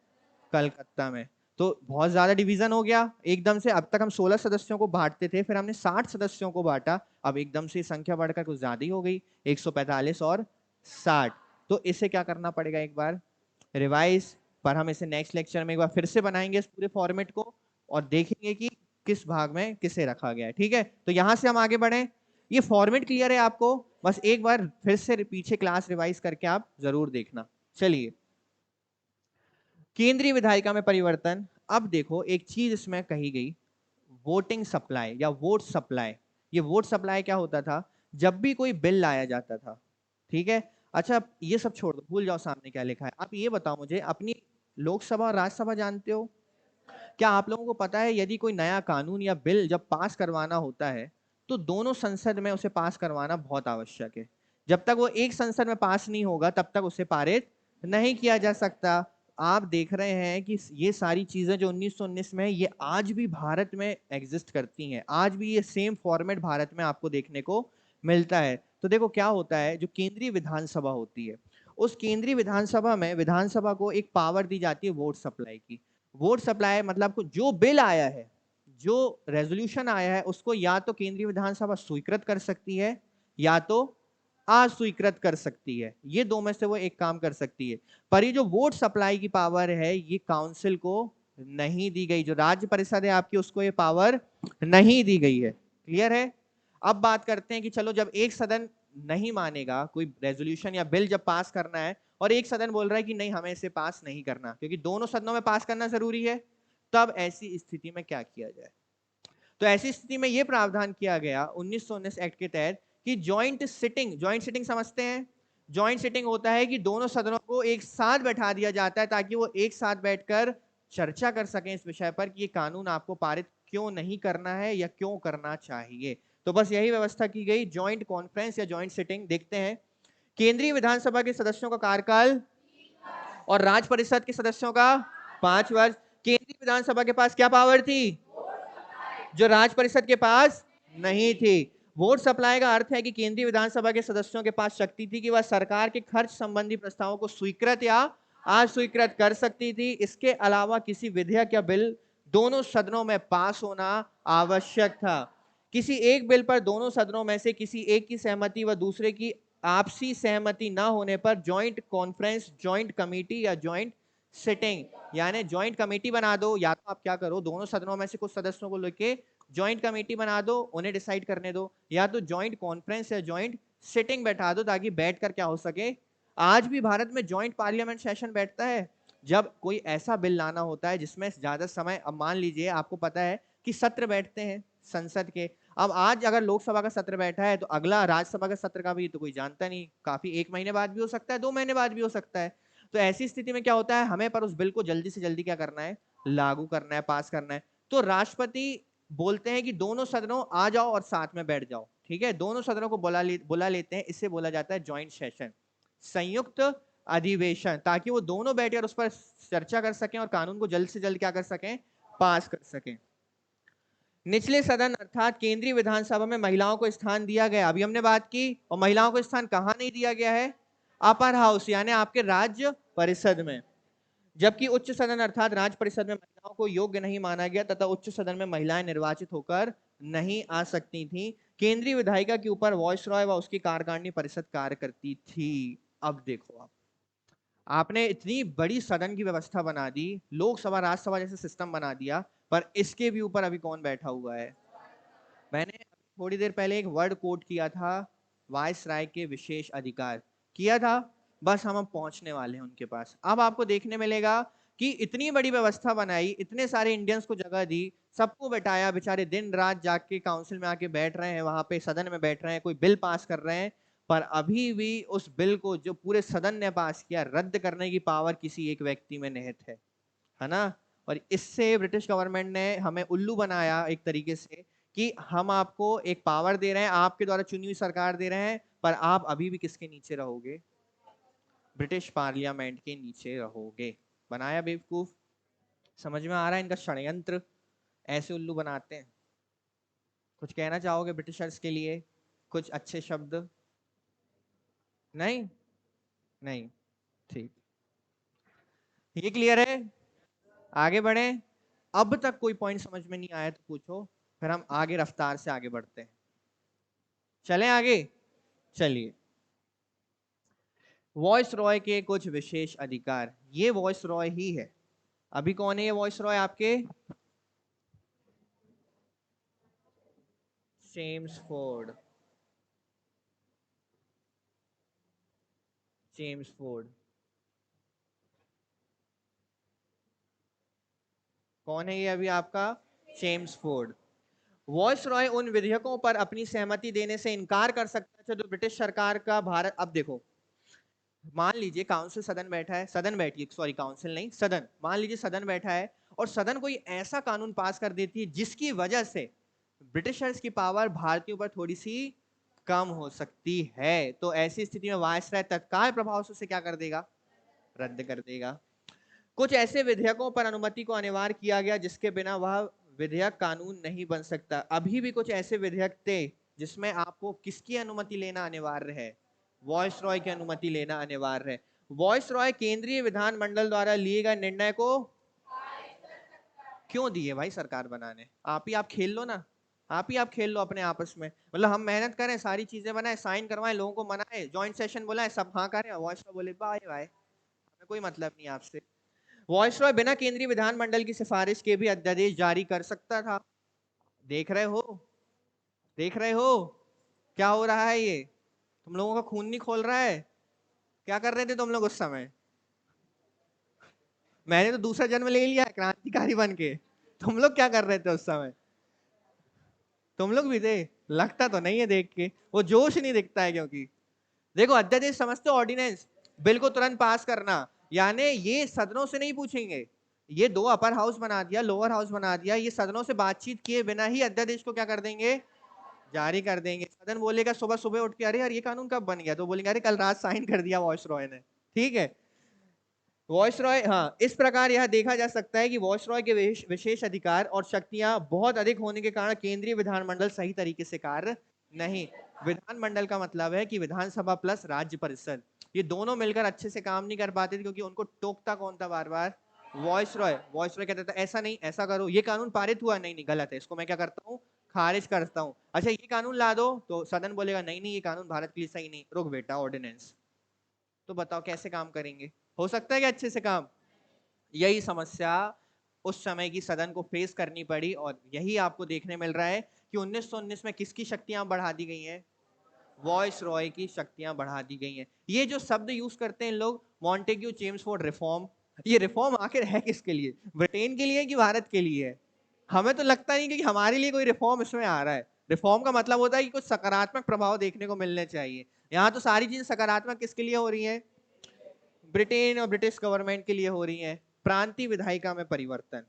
[SPEAKER 1] कलकत्ता में। तो बहुत ज्यादा डिवीजन हो गया एकदम से। अब तक हम 16 सदस्यों को बांटते थे, फिर हमने 60 सदस्यों को बांटा, अब एकदम से संख्या बढ़कर कुछ ज्यादा ही हो गई, 145 और 60। तो इसे क्या करना पड़ेगा, एक बार रिवाइज। पर हम इसे नेक्स्ट लेक्चर में एक बार फिर से बनाएंगे इस पूरे फॉर्मेट को और देखेंगे कि किस भाग में किसे रखा गया है। ठीक है, तो यहां से हम आगे बढ़े। ये फॉर्मेट क्लियर है आपको, बस एक बार फिर से पीछे क्लास रिवाइज करके आप जरूर देखना। चलिए, केंद्रीय विधायिका में परिवर्तन। अब देखो एक चीज इसमें कही गई, वोटिंग सप्लाई या वोट सप्लाई। ये वोट सप्लाई क्या होता था, जब भी कोई बिल लाया जाता था, ठीक है। अच्छा ये सब छोड़ दो, भूल जाओ सामने क्या लिखा है। आप ये बताओ मुझे, अपनी लोकसभा और राज्यसभा जानते हो? क्या आप लोगों को पता है यदि कोई नया कानून या बिल जब पास करवाना होता है तो दोनों संसद में उसे पास करवाना बहुत आवश्यक है। जब तक वो एक संसद में पास नहीं होगा तब तक उसे पारित नहीं किया जा सकता। आप देख रहे हैं कि ये सारी चीजें जो 1919 में है ये आज भी भारत में एग्जिस्ट करती हैं, आज भी ये सेम फॉर्मेट भारत में आपको देखने को मिलता है। तो देखो क्या होता है, जो केंद्रीय विधानसभा होती है उस केंद्रीय विधानसभा में विधानसभा को एक पावर दी जाती है वोट सप्लाई की। वोट सप्लाई मतलब जो बिल आया है, जो रेजोल्यूशन आया है, उसको या तो केंद्रीय विधानसभा स्वीकृत कर सकती है या तो अस्वीकृत कर सकती है। ये दो में से वो एक काम कर सकती है। पर ये जो वोट सप्लाई की पावर है ये काउंसिल को नहीं दी गई। जो राज्य परिषद है आपकी, उसको ये पावर नहीं दी गई है। क्लियर है? अब बात करते हैं कि चलो जब एक सदन नहीं मानेगा, कोई रेजोल्यूशन या बिल जब पास करना है और एक सदन बोल रहा है कि नहीं हमें इसे पास नहीं करना, क्योंकि दोनों सदनों में पास करना जरूरी है, तब ऐसी स्थिति में क्या किया जाए? तो ऐसी स्थिति में यह प्रावधान किया गया 1919 एक्ट के तहत कि जॉइंट सिटिंग समझते हैं? जॉइंट सिटिंग होता है कि दोनों सदनों को एक साथ बैठा दिया जाता है ताकि वो एक साथ बैठकर चर्चा कर सकें इस विषय पर कि ये कानून आपको पारित क्यों नहीं करना है या क्यों करना चाहिए। तो बस यही व्यवस्था की गई, जॉइंट कॉन्फ्रेंस या जॉइंट सिटिंग। देखते हैं, केंद्रीय विधानसभा के सदस्यों का कार्यकाल और राज्य परिषद के सदस्यों का 5 वर्ष। केंद्रीय विधानसभा के पास क्या पावर थी? जो राज्य परिषद के पास नहीं थी। वोट सप्लाई का अर्थ है कि केंद्रीय विधानसभा के सदस्यों के पास शक्ति थी कि वह सरकार के खर्च संबंधी प्रस्तावों को स्वीकृत या अस्वीकृत कर सकती थी। इसके अलावा किसी विधेयक या बिल दोनों सदनों में पास होना आवश्यक था। किसी एक बिल पर दोनों सदनों में से किसी एक की सहमति व दूसरे की आपसी सहमति न होने पर जॉइंट कॉन्फ्रेंस, जॉइंट कमेटी या जॉइंट सिटिंग, यानी जॉइंट कमेटी बना दो, या तो आप क्या करो, दोनों सदनों में से कुछ सदस्यों को लेके जॉइंट कमेटी बना दो, उन्हें डिसाइड करने दो, या तो जॉइंट कॉन्फ्रेंस या जॉइंट सिटिंग बैठा दो ताकि बैठकर क्या हो सके। आज भी भारत में जॉइंट पार्लियामेंट सेशन बैठता है जब कोई ऐसा बिल लाना होता है जिसमें ज्यादा समय, अब मान लीजिए आपको पता है कि सत्र बैठते हैं संसद के, अब आज अगर लोकसभा का सत्र बैठा है तो अगला राज्यसभा का सत्र का भी तो कोई जानता नहीं, काफी 1 महीने बाद भी हो सकता है, 2 महीने बाद भी हो सकता है। तो ऐसी स्थिति में क्या होता है, हमें पर उस बिल को जल्दी से जल्दी क्या करना है, लागू करना है, पास करना है। तो राष्ट्रपति बोलते हैं कि दोनों सदनों आ जाओ और साथ में बैठ जाओ, ठीक है, दोनों सदनों को बुला लेते हैं, इससे बोला जाता है जॉइंट सेशन, संयुक्त अधिवेशन, ताकि वो दोनों बैठकर उस पर चर्चा कर सकें और कानून को जल्द से जल्द क्या कर सकें, पास कर सकें। निचले सदन अर्थात केंद्रीय विधानसभा में महिलाओं को स्थान दिया गया, अभी हमने बात की, और महिलाओं को स्थान कहां नहीं दिया गया है, अपर हाउस यानी आपके राज्य परिषद में। जबकि उच्च सदन अर्थात राज्य परिषद में महिलाओं को योग्य नहीं माना गया तथा उच्च सदन में महिलाएं निर्वाचित होकर नहीं आ सकती थी। केंद्रीय विधायिका के ऊपर वॉइसरॉय व उसकी कार्यकारिणी परिषद कार्य करती थी। अब देखो, आपने इतनी बड़ी सदन की व्यवस्था बना दी, लोकसभा राज्यसभा जैसे सिस्टम बना दिया, पर इसके भी ऊपर अभी कौन बैठा हुआ है? मैंने थोड़ी देर पहले एक वर्ड कोट किया था, वायसराय के विशेष अधिकार किया था, बस हम पहुंचने वाले हैं उनके पास। अब आपको देखने मिलेगा कि इतनी बड़ी व्यवस्था बनाई, इतने सारे इंडियंस को जगह दी, सबको बैठाया, बेचारे दिन रात जाग के काउंसिल में आके बैठ रहे हैं, वहां पे सदन में बैठ रहे हैं, कोई बिल पास कर रहे हैं, पर अभी भी उस बिल को जो पूरे सदन ने पास किया, रद्द करने की पावर किसी एक व्यक्ति में निहित है ना। और इससे ब्रिटिश गवर्नमेंट ने हमें उल्लू बनाया एक तरीके से कि हम आपको एक पावर दे रहे हैं, आपके द्वारा चुनी हुई सरकार दे रहे हैं, पर आप अभी भी किसके नीचे रहोगे, ब्रिटिश पार्लियामेंट के नीचे रहोगे। बनाया बेवकूफ। समझ में आ रहा है इनका षड्यंत्र, ऐसे उल्लू बनाते हैं। कुछ कहना चाहोगे ब्रिटिशर्स के लिए, कुछ अच्छे शब्द? नहीं नहीं, ठीक, ये क्लियर है, आगे बढ़े। अब तक कोई पॉइंट समझ में नहीं आया तो पूछो, फिर हम आगे रफ्तार से आगे बढ़ते हैं। चलें आगे, चलिए। वॉइस रॉय के कुछ विशेष अधिकार, ये वॉइस रॉय ही है। अभी कौन है ये वॉइस रॉय आपके? चेम्सफोर्ड, चेम्सफोर्ड कौन है ये अभी आपका? चेम्सफोर्ड। वॉइस रॉय उन विधेयकों पर अपनी सहमति देने से इनकार कर सकता है जो ब्रिटिश सरकार का भारत, अब देखो, मान लीजिए काउंसिल सदन बैठा है, सदन बैठी, सॉरी काउंसिल नहीं सदन, मान लीजिए सदन बैठा है और सदन कोई ऐसा कानून पास कर देती है जिसकी वजह से ब्रिटिशर्स की पावर भारतीयों पर थोड़ी सी कम हो सकती है, तो ऐसी स्थिति में वायसराय तत्काल प्रभाव से उसे क्या कर देगा, रद्द कर देगा। कुछ ऐसे विधेयकों पर अनुमति को अनिवार्य किया गया जिसके बिना वह विधेयक कानून नहीं बन सकता। अभी भी कुछ ऐसे विधेयक थे जिसमें आपको किसकी अनुमति लेना अनिवार्य है, वॉइस रॉय की अनुमति लेना अनिवार्य है। वॉइस रॉय केंद्रीय विधानमंडल द्वारा लिए गए निर्णय को क्यों दिए भाई सरकार बनाने, आप खेल लो ना, आप खेल लो अपने आपस में, मतलब हम मेहनत करें, सारी चीजें बनाए, साइन करवाएं, लोगों को मनाए, जॉइंट सेशन बुलाएं, सब हाँ करें, वॉइस रॉय बोले बाय बाय, हमें कोई मतलब नहीं आपसे। वॉइसरॉय बिना केंद्रीय विधानमंडल की सिफारिश के भी अध्यादेश जारी कर सकता था। देख रहे हो, देख रहे हो क्या हो रहा है? ये तुम लोगों का खून नहीं खोल रहा है? क्या कर रहे थे तुम लोग उस समय? मैंने तो दूसरा जन्म ले लिया है क्रांतिकारी बन के। तुम लोग क्या कर रहे थे उस समय? तुम लोग भी थे? लगता तो नहीं है देख के, वो जोश नहीं दिखता है। क्योंकि देखो, अध्यादेश समझते हो, ऑर्डिनेंस, बिल को तुरंत पास करना, यानी ये सदनों से नहीं पूछेंगे। ये दो अपर हाउस बना दिया, लोअर हाउस बना दिया, ये सदनों से बातचीत किए बिना ही अध्यादेश को क्या कर देंगे? जारी कर देंगे। सदन बोलेगा सुबह सुबह उठ के, अरे यार ये कानून कब बन गया? तो बोलेंगे अरे कल रात साइन कर दिया वॉइसरॉय ने। ठीक है, वॉइसरॉय, हाँ, इस प्रकार यह देखा जा सकता है कि वॉइसरॉय के विशेष अधिकार और शक्तियां बहुत अधिक होने के कारण केंद्रीय विधानमंडल सही तरीके से कार्य नहीं। विधानमंडल का मतलब है कि विधानसभा प्लस राज्य परिषद, ये दोनों मिलकर अच्छे से काम नहीं कर पाते थे, क्योंकि उनको टोकता कौन था बार बार? वॉइसरॉय। वॉइसरॉय कहता था ऐसा नहीं, ऐसा करो, ये कानून पारित हुआ, नहीं नहीं गलत है, इसको मैं क्या करता हूँ? खारिज करता हूँ। अच्छा ये कानून ला दो, तो सदन बोलेगा नहीं नहीं ये कानून भारत के लिए सही नहीं, रुक बेटा ऑर्डिनेंस। तो बताओ कैसे काम करेंगे? हो सकता है कि अच्छे से काम? यही समस्या उस समय की सदन को फेस करनी पड़ी, और यही आपको देखने मिल रहा है कि 1919 में किसकी शक्तियां बढ़ा दी गई हैं? वॉइस रॉय की शक्तियां बढ़ा दी गई हैं। ये जो शब्द यूज करते हैं लोग, मॉन्टेग्यू चेम्सफोर्ड रिफॉर्म, ये रिफॉर्म आखिर है किसके लिए? ब्रिटेन के लिए कि भारत के लिए है? हमें तो लगता नहीं कि हमारे लिए कोई रिफॉर्म इसमें आ रहा है। रिफॉर्म का मतलब होता है कि कुछ सकारात्मक प्रभाव देखने को मिलने चाहिए। यहाँ तो सारी चीजें सकारात्मक किसके लिए हो रही है? ब्रिटेन और ब्रिटिश गवर्नमेंट के लिए हो रही है। प्रांतीय विधायिका में परिवर्तन।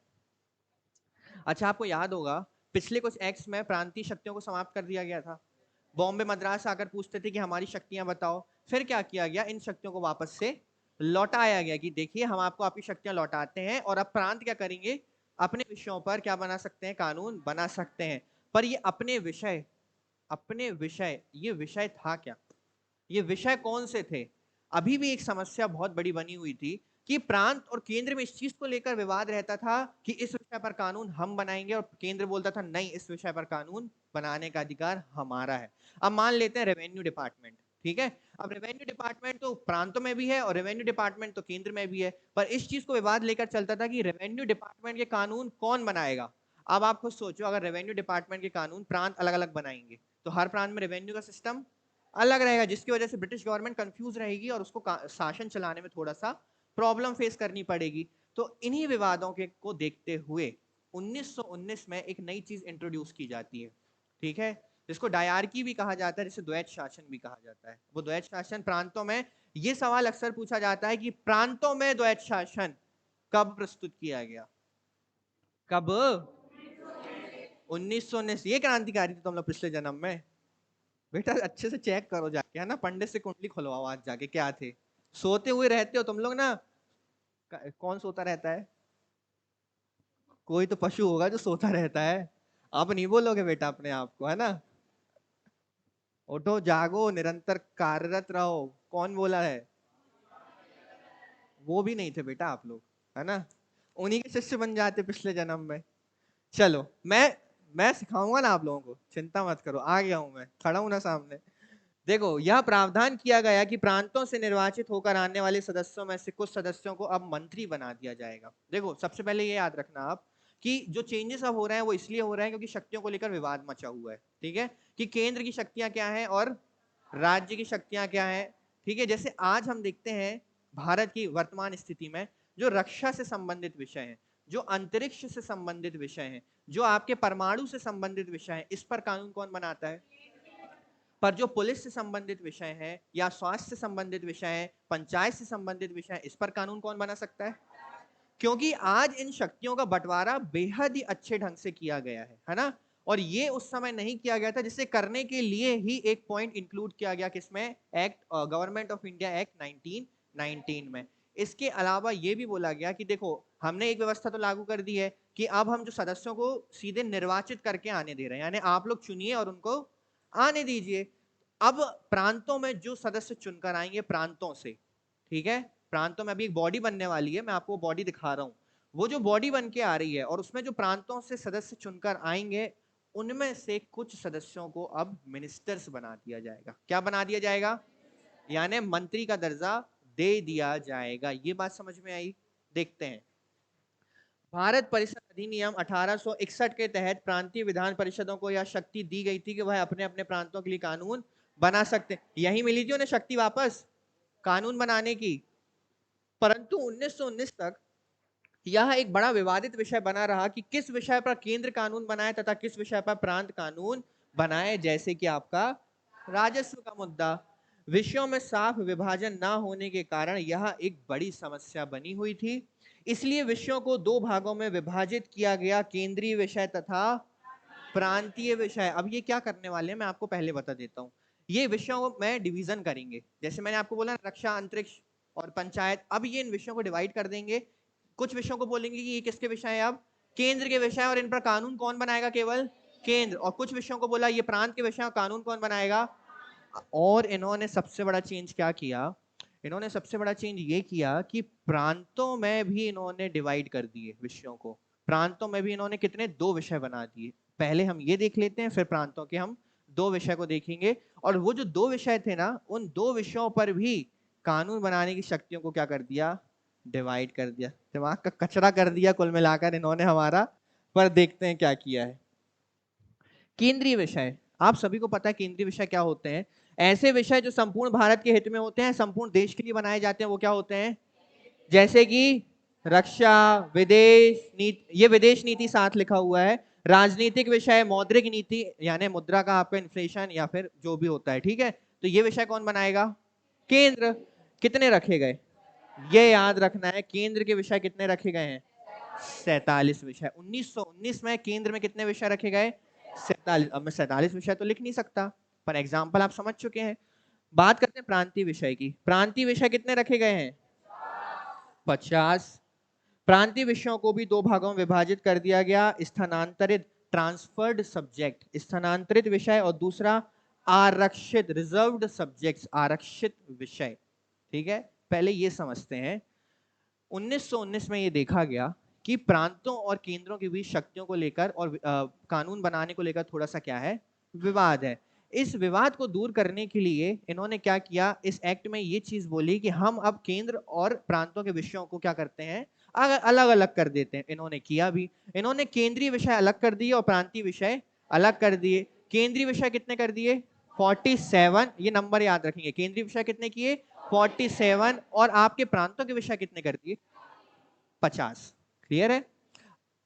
[SPEAKER 1] अच्छा आपको याद होगा, पिछले कुछ एक्ट्स में प्रांतीय शक्तियों को समाप्त कर दिया गया था। बॉम्बे मद्रास आकर पूछते थे कि हमारी शक्तियां बताओ, फिर क्या किया गया? इन शक्तियों को वापस से लौटाया गया कि देखिए हम आपको आपकी शक्तियां लौटाते हैं, और अब प्रांत क्या करेंगे? अपने विषयों पर क्या बना सकते हैं? कानून बना सकते हैं। पर ये अपने विषय, अपने विषय, ये विषय था क्या? ये विषय कौन से थे? अभी भी एक समस्या बहुत बड़ी बनी हुई थी कि प्रांत और केंद्र में इस चीज को लेकर विवाद रहता था कि इस विषय पर कानून हम बनाएंगे, और केंद्र बोलता था नहीं इस विषय पर कानून बनाने का अधिकार हमारा है। अब मान लेते हैं रेवेन्यू डिपार्टमेंट, ठीक है? अब रेवेन्यू डिपार्टमेंट तो प्रांतों में भी है और रेवेन्यू डिपार्टमेंट तो केंद्र में भी है, पर इस चीज को विवाद लेकर चलता था कि रेवेन्यू डिपार्टमेंट के कानून कौन बनाएगा। अब आप खुद सोचो, अगर रेवेन्यू डिपार्टमेंट के कानून प्रांत अलग अलग बनाएंगे, तो हर प्रांत में रेवेन्यू का सिस्टम अलग रहेगा, जिसकी वजह से ब्रिटिश गवर्नमेंट कंफ्यूज रहेगी और उसको शासन चलाने में थोड़ा सा प्रॉब्लम फेस करनी पड़ेगी। तो इन्हीं विवादों के को देखते हुए 1919 में एक नई चीज इंट्रोड्यूस की जाती है, ठीक है, जिसको डायरकी भी कहा जाता है, जिसे द्वैत शासन भी कहा जाता है। वो द्वैत शासन प्रांतों में, ये सवाल अक्सर पूछा जाता है कि प्रांतों में द्वैत शासन कब प्रस्तुत किया गया? कब? 1919। ये क्रांतिकारी थे तुम लोग पिछले जन्म में? बेटा अच्छे से चेक करो जाके, है ना, पंडित से कुंडली खुलवाओ आज जाके क्या थे। सोते हुए रहते हो तुम लोग ना। कौन सोता रहता है? कोई तो पशु होगा जो सोता रहता है। आप नहीं बोलोगे बेटा अपने आप को, है ना? उठो जागो, निरंतर कार्यरत रहो। कौन बोला है? वो भी नहीं थे बेटा आप लोग, है ना? उन्हीं के शिष्य बन जाते पिछले जन्म में। चलो मैं सिखाऊंगा ना आप लोगों को, चिंता मत करो, आ गया हूं मैं, खड़ा हूं ना सामने। देखो यह प्रावधान किया गया कि प्रांतों से निर्वाचित होकर आने वाले सदस्यों में से कुछ सदस्यों को अब मंत्री बना दिया जाएगा। देखो सबसे पहले ये याद रखना आप कि जो चेंजेस अब हो रहे हैं वो इसलिए हो रहे हैं क्योंकि शक्तियों को लेकर विवाद मचा हुआ है, ठीक है, कि केंद्र की शक्तियां क्या हैं और राज्य की शक्तियां क्या हैं। ठीक है, जैसे आज हम देखते हैं भारत की वर्तमान स्थिति में जो रक्षा से संबंधित विषय हैं, जो अंतरिक्ष से संबंधित विषय हैं, जो आपके परमाणु से संबंधित विषय हैं, इस पर कानून कौन बनाता है? पर जो पुलिस से संबंधित विषय है या स्वास्थ्य से संबंधित विषय है, पंचायत से संबंधित विषय है, इस पर कानून कौन बना सकता है? क्योंकि आज इन शक्तियों का बंटवारा बेहद ही अच्छे ढंग से किया गया है ना? और ये उस समय नहीं किया गया था, जिसे करने के लिए ही एक पॉइंट इंक्लूड किया गया, किसमें? Act, government of India act 1919 में। इसके अलावा ये भी बोला गया कि देखो हमने एक व्यवस्था तो लागू कर दी है कि अब हम जो सदस्यों को सीधे निर्वाचित करके आने दे रहे हैं, यानी आप लोग चुनिए और उनको आने दीजिए। अब प्रांतों में जो सदस्य चुनकर आएंगे प्रांतों से, ठीक है, प्रांतों में अभी एक बॉडी बनने वाली है, मैं आपको बॉडी दिखा रहा हूं। वो जो बॉडी बन के आ रही है और उसमें जो प्रांतों से सदस्य चुनकर आएंगे, उनमें से कुछ सदस्यों को अब मिनिस्टर्स बना दिया जाएगा। क्या बना दिया जाएगा? यानी मंत्री का दर्जा दे दिया जाएगा। ये बात समझ में आई? देखते हैं भारत परिषद अधिनियम 1861 के तहत प्रांतीय विधान परिषदों को यह शक्ति दी गई थी कि वह अपने अपने प्रांतों के लिए कानून बना सकते। यही मिली थी उन्हें शक्ति वापस कानून बनाने की। परंतु 1919 तक यह एक बड़ा विवादित विषय बना रहा कि किस विषय पर केंद्र कानून बनाए तथा किस विषय पर प्रांत कानून बनाए, जैसे कि आपका राजस्व का मुद्दा। विषयों में साफ विभाजन ना होने के कारण यह एक बड़ी समस्या बनी हुई थी। इसलिए विषयों को दो भागों में विभाजित किया गया, केंद्रीय विषय तथा प्रांतीय विषय। अब ये क्या करने वाले हैं मैं आपको पहले बता देता हूँ। ये विषयों में डिवीजन करेंगे, जैसे मैंने आपको बोला रक्षा, अंतरिक्ष और पंचायत। अब ये इन विषयों को डिवाइड कर देंगे। कुछ विषयों को बोलेंगे कि ये किसके विषय है, अब केंद्र के विषय, और इन पर कानून कौन बनाएगा, केवल केंद्र। और कुछ विषयों को बोला ये प्रांत के विषय, कानून कौन बनाएगा। और इन्होंने सबसे बड़ा चेंज क्या किया, इन्होंने सबसे बड़ा चेंज ये किया कि प्रांतों में भी इन्होंने डिवाइड कर दिए विषयों को। प्रांतों में भी इन्होंने कितने, दो विषय बना दिए। पहले हम ये देख लेते हैं, फिर प्रांतों के हम दो विषय को देखेंगे। और वो जो दो विषय थे ना, उन दो विषयों पर भी कानून बनाने की शक्तियों को क्या कर दिया, डिवाइड कर दिया, दिमाग का कचरा कर दिया कुल मिलाकर इन्होंने हमारा। पर देखते हैं क्या किया है। केंद्रीय विषय, आप सभी को पता है केंद्रीय विषय क्या होते हैं। ऐसे विषय जो संपूर्ण भारत के हित में होते हैं, संपूर्ण देश के लिए बनाए जाते हैं, वो क्या होते हैं, जैसे कि रक्षा, विदेश नीति, ये विदेश नीति साथ लिखा हुआ है। राजनीतिक विषय, मौद्रिक नीति यानी मुद्रा का आपका इन्फ्लेशन या फिर जो भी होता है, ठीक है। तो ये विषय कौन बनाएगा, केंद्र। कितने रखे गए, ये याद रखना है, केंद्र के विषय कितने रखे गए हैं, 47 विषय। 1919 में केंद्र में कितने विषय रखे गए, 47। अब मैं 47 विषय तो लिख नहीं सकता, पर एग्जाम्पल आप समझ चुके हैं। बात करते हैं प्रांतीय विषय की। प्रांतीय विषय कितने रखे गए हैं, 50। प्रांतीय विषयों को भी दो भागों में विभाजित कर दिया गया, स्थानांतरित, ट्रांसफर्ड सब्जेक्ट, स्थानांतरित विषय, और दूसरा आरक्षित, रिजर्व्ड सब्जेक्ट्स, आरक्षित विषय। ठीक है, पहले ये समझते हैं। 1919 में ये देखा गया कि प्रांतों और केंद्रों के बीच शक्तियों को लेकर और कानून बनाने को लेकर थोड़ा सा क्या है, विवाद है। इस विवाद को दूर करने के लिए इन्होंने क्या किया, इस एक्ट में ये चीज बोली कि हम अब केंद्र और प्रांतों के विषयों को क्या करते हैं, अलग अलग कर देते हैं। इन्होंने किया भी, इन्होंने केंद्रीय विषय अलग कर दिए और प्रांतीय विषय अलग कर दिए। केंद्रीय विषय कितने कर दिए, 47। ये नंबर याद रखेंगे, केंद्रीय विषय कितने किए, 47। और आपके प्रांतों के विषय कितने कर दिए, 50। क्लियर है।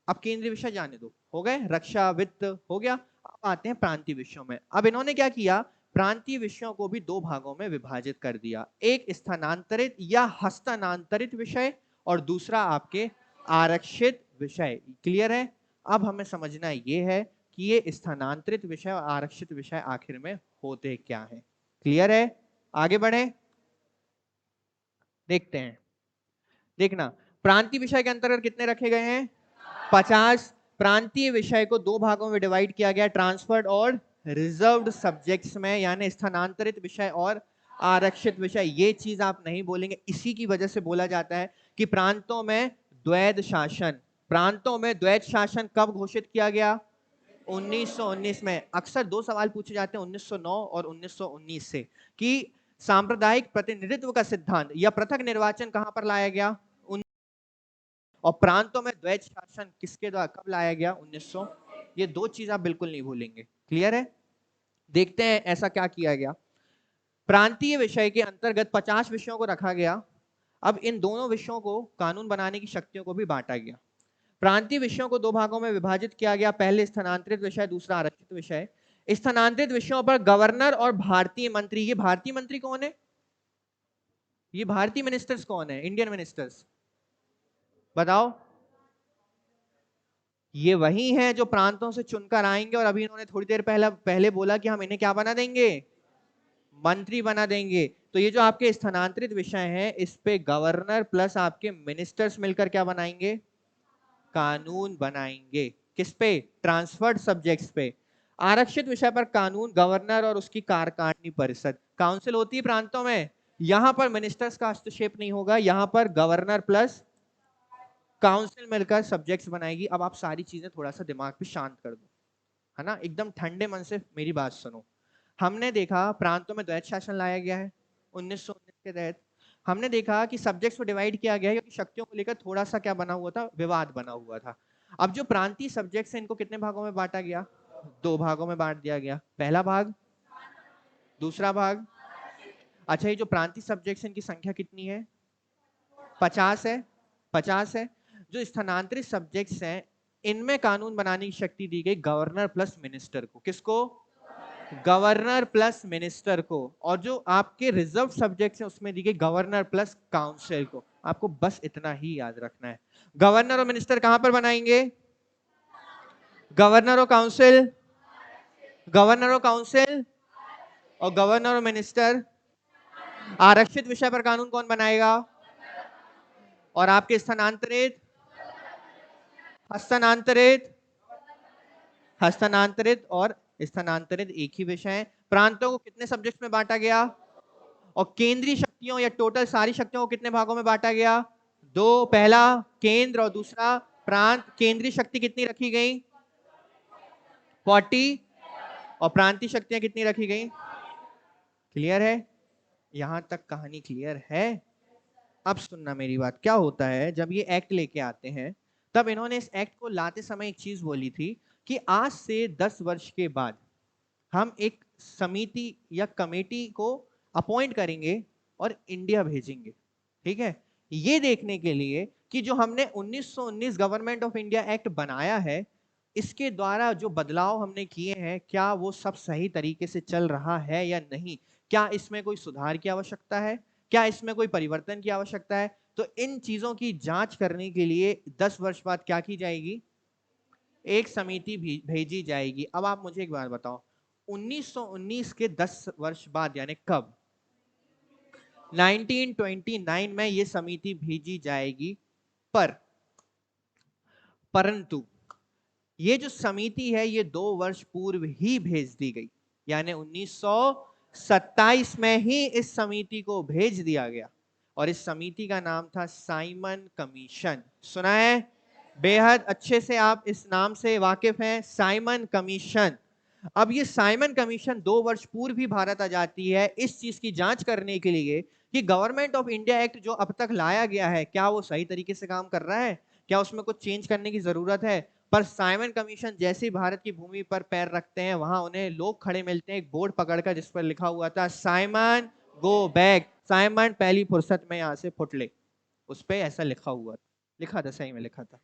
[SPEAKER 1] अब केंद्रीय विषय जाने दो, हो गए, रक्षा, वित्त हो गया। अब आते हैं प्रांतीय विषयों में। अब इन्होंने क्या किया, प्रांतीय विषयों को भी दो भागों में विभाजित कर दिया, एक स्थानांतरित या हस्तांतरित विषय और दूसरा आपके आरक्षित विषय। क्लियर है। अब हमें समझना ये है कि ये स्थानांतरित विषय और आरक्षित विषय आखिर में होते क्या है। क्लियर है, आगे बढ़े, देखते हैं। देखना, प्रांतीय विषय के अंतर्गत कितने रखे गए हैं, 50। प्रांतीय विषय को दो भागों में डिवाइड किया गया, ट्रांसफर्ड और रिजर्व्ड सब्जेक्ट्स में, यानी स्थानांतरित विषय और आरक्षित विषय। ये चीज आप नहीं बोलेंगे, इसी की वजह से बोला जाता है कि प्रांतों में द्वैध शासन। प्रांतों में द्वैध शासन कब घोषित किया गया, 1919 में। अक्सर दो सवाल पूछे जाते हैं 1909 और 1919 से, कि सांप्रदायिक प्रतिनिधित्व का सिद्धांत या पृथक निर्वाचन कहां पर लाया गया, और प्रांतों में द्वैध शासन किसके द्वारा कब लाया गया, 1900। ये दो चीज आप बिल्कुल नहीं भूलेंगे। क्लियर है। देखते हैं ऐसा क्या किया गया। प्रांतीय विषय के अंतर्गत 50 विषयों को रखा गया। अब इन दोनों विषयों को कानून बनाने की शक्तियों को भी बांटा गया। प्रांतीय विषयों को दो भागों में विभाजित किया गया, पहले स्थानांतरित विषय, दूसरा आरक्षित विषय। स्थानांतरित विषयों पर गवर्नर और भारतीय मंत्री, ये भारतीय मंत्री कौन है, ये भारतीय मिनिस्टर्स कौन है, इंडियन मिनिस्टर्स, बताओ। ये वही हैं जो प्रांतों से चुनकर आएंगे, और अभी इन्होंने थोड़ी देर पहले बोला कि हम इन्हें क्या बना देंगे, मंत्री बना देंगे। तो ये जो आपके स्थानांतरित विषय हैं, इस पे गवर्नर प्लस आपके मिनिस्टर्स मिलकर क्या बनाएंगे, कानून बनाएंगे। किस पे, ट्रांसफर्ड सब्जेक्ट्स पे। आरक्षित विषय पर कानून गवर्नर और उसकी कार्यकारिणी परिषद, काउंसिल होती है प्रांतों में। यहां पर मिनिस्टर्स का हस्तक्षेप नहीं होगा, यहां पर गवर्नर प्लस काउंसिल मिलकर सब्जेक्ट्स बनाएगी। अब आप सारी चीजें थोड़ा सा दिमाग पे शांत कर दो, है ना, एकदम ठंडे मन से मेरी बात सुनो। हमने देखा प्रांतों में द्वैध शासन लाया गया है 1919 के तहत। हमने देखा कि सब्जेक्ट्स को डिवाइड किया गया है क्योंकि शक्तियों को लेकर थोड़ा सा क्या बना हुआ था, विवाद बना हुआ था। अब जो प्रांतीय सब्जेक्ट्स हैं इनको कितने भागों में बांटा गया, 2 भागों में बांट दिया गया। पहला भाग, दूसरा भाग। अच्छा, ये जो प्रांतीय सब्जेक्ट्स हैं इनकी संख्या कितनी है, 50 है, 50 है। जो स्थानांतरित सब्जेक्ट्स हैं इनमें कानून बनाने की शक्ति दी गई गवर्नर प्लस मिनिस्टर को। किसको, गवर्नर प्लस मिनिस्टर को। और जो आपके रिजर्व सब्जेक्ट्स हैं उसमें दी गई गवर्नर प्लस काउंसिल को। आपको बस इतना ही याद रखना है। गवर्नर और मिनिस्टर कहां पर बनाएंगे, गवर्नर और काउंसिल, गवर्नर और काउंसिल और गवर्नर और मिनिस्टर। आरक्षित विषय पर कानून कौन बनाएगा, और आपके स्थानांतरित, हस्तांतरित, हस्तांतरित और स्थानांतरित एक ही विषय है। प्रांतों को कितने सब्जेक्ट में बांटा गया, और केंद्रीय शक्तियों या टोटल सारी शक्तियों को कितने भागों में बांटा गया, 2। पहला केंद्र और दूसरा प्रांत। केंद्रीय शक्ति कितनी रखी गई, 40, और प्रांतीय शक्तियां कितनी रखी गई। क्लियर है, यहां तक कहानी क्लियर है। अब सुनना मेरी बात, क्या होता है जब ये एक्ट लेके आते हैं तब इन्होंने इस एक्ट को लाते समय एक चीज बोली थी कि आज से 10 वर्ष के बाद हम एक समिति या कमेटी को अपॉइंट करेंगे और इंडिया भेजेंगे। ठीक है, ये देखने के लिए कि जो हमने 1919 गवर्नमेंट ऑफ इंडिया एक्ट बनाया है इसके द्वारा जो बदलाव हमने किए हैं क्या वो सब सही तरीके से चल रहा है या नहीं, क्या इसमें कोई सुधार की आवश्यकता है, क्या इसमें कोई परिवर्तन की आवश्यकता है। तो इन चीजों की जांच करने के लिए 10 वर्ष बाद क्या की जाएगी, एक समिति भेजी जाएगी। अब आप मुझे एक बात बताओ, 1919 के 10 वर्ष बाद यानी कब, 1929 में ये समिति भेजी जाएगी। परंतु ये जो समिति है ये 2 वर्ष पूर्व ही भेज दी गई, यानी 1927 में ही इस समिति को भेज दिया गया। और इस समिति का नाम था साइमन कमीशन। सुना है, बेहद अच्छे से आप इस नाम से वाकिफ हैं, साइमन कमीशन। अब ये साइमन कमीशन 2 वर्ष पूर्व ही भारत आ जाती है इस चीज की जांच करने के लिए कि गवर्नमेंट ऑफ इंडिया एक्ट जो अब तक लाया गया है क्या वो सही तरीके से काम कर रहा है, क्या उसमें कुछ चेंज करने की जरूरत है। पर साइमन कमीशन जैसे ही भारत की भूमि पर पैर रखते हैं वहां उन्हें लोग खड़े मिलते हैं एक बोर्ड पकड़कर जिस पर लिखा हुआ था साइमन गो बैक, साइमन पहली फुर्सत में यहां से फुट ले। उस पर ऐसा लिखा हुआ, लिखा था, सही में लिखा था।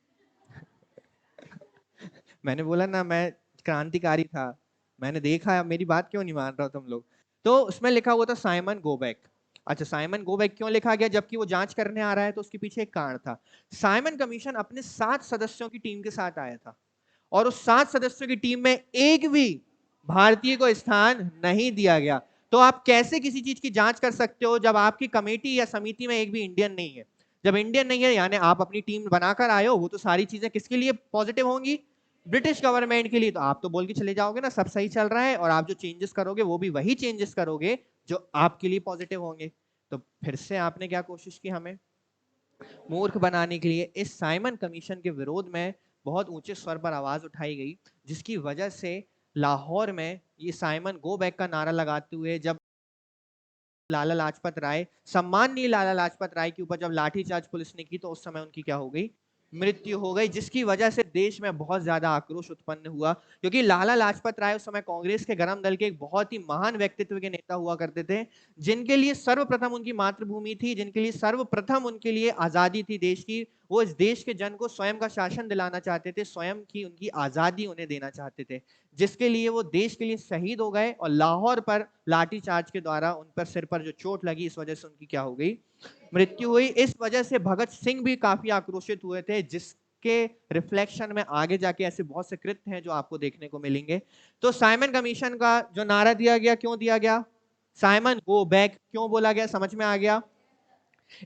[SPEAKER 1] मैंने बोला ना मैं क्रांतिकारी था, मैंने देखा, मेरी बात क्यों नहीं मान रहा तुम लोग। तो उसमें लिखा हुआ था साइमन गो बैक। अच्छा, साइमन गो बैक क्यों लिखा गया जबकि वो जांच करने आ रहा है, तो उसके पीछे एक कारण था। साइमन कमीशन अपने 7 सदस्यों की टीम के साथ आया था और उस 7 सदस्यों की टीम में एक भी भारतीय को स्थान नहीं दिया गया। तो आप कैसे किसी चीज की जांच कर सकते हो जब आपकी कमेटी या समिति में एक भी इंडियन नहीं है। जब इंडियन नहीं है यानी आप अपनी टीम बनाकर आए हो, वो तो सारी चीजें किसके लिए पॉजिटिव होंगी, ब्रिटिश गवर्नमेंट के लिए। तो आप तो बोल के चले जाओगे ना सब सही चल रहा है, और आप जो चेंजेस करोगे वो भी वही चेंजेस करोगे जो आपके लिए पॉजिटिव होंगे। तो फिर से आपने क्या कोशिश की, हमें मूर्ख बनाने के लिए। इस साइमन कमीशन के विरोध में बहुत ऊंचे स्वर पर आवाज उठाई गई, जिसकी वजह से लाहौर में ये साइमन गो बैक का नारा लगाते हुए जब लाला लाजपत राय, सम्माननीय लाला लाजपत राय के ऊपर जब लाठीचार्ज पुलिस ने की तो उस समय उनकी क्या हो गई, मृत्यु हो गई, जिसकी वजह से देश में बहुत ज्यादा आक्रोश उत्पन्न हुआ। क्योंकि लाला लाजपत राय उस समय कांग्रेस के गरम दल के एक बहुत ही महान व्यक्तित्व के नेता हुआ करते थे, जिनके लिए सर्वप्रथम उनकी मातृभूमि थी, जिनके लिए सर्वप्रथम उनके लिए आजादी थी देश की। वो इस देश के जन को स्वयं का शासन दिलाना चाहते थे, स्वयं की उनकी आजादी उन्हें देना चाहते थे, जिसके लिए वो देश के लिए शहीद हो गए। और लाहौर पर लाठीचार्ज के द्वारा उन पर सिर पर जो चोट लगी इस वजह से उनकी क्या हो गई, मृत्यु हुई। इस वजह से भगत सिंह भी काफी आक्रोशित हुए थे, जिसके रिफ्लेक्शन में आगे जाके ऐसे बहुत से कृत्य हैं जो आपको देखने को मिलेंगे। तो साइमन कमीशन का जो नारा दिया गया, क्यों दिया गया, साइमन गो बैक क्यों बोला गया, समझ में आ गया।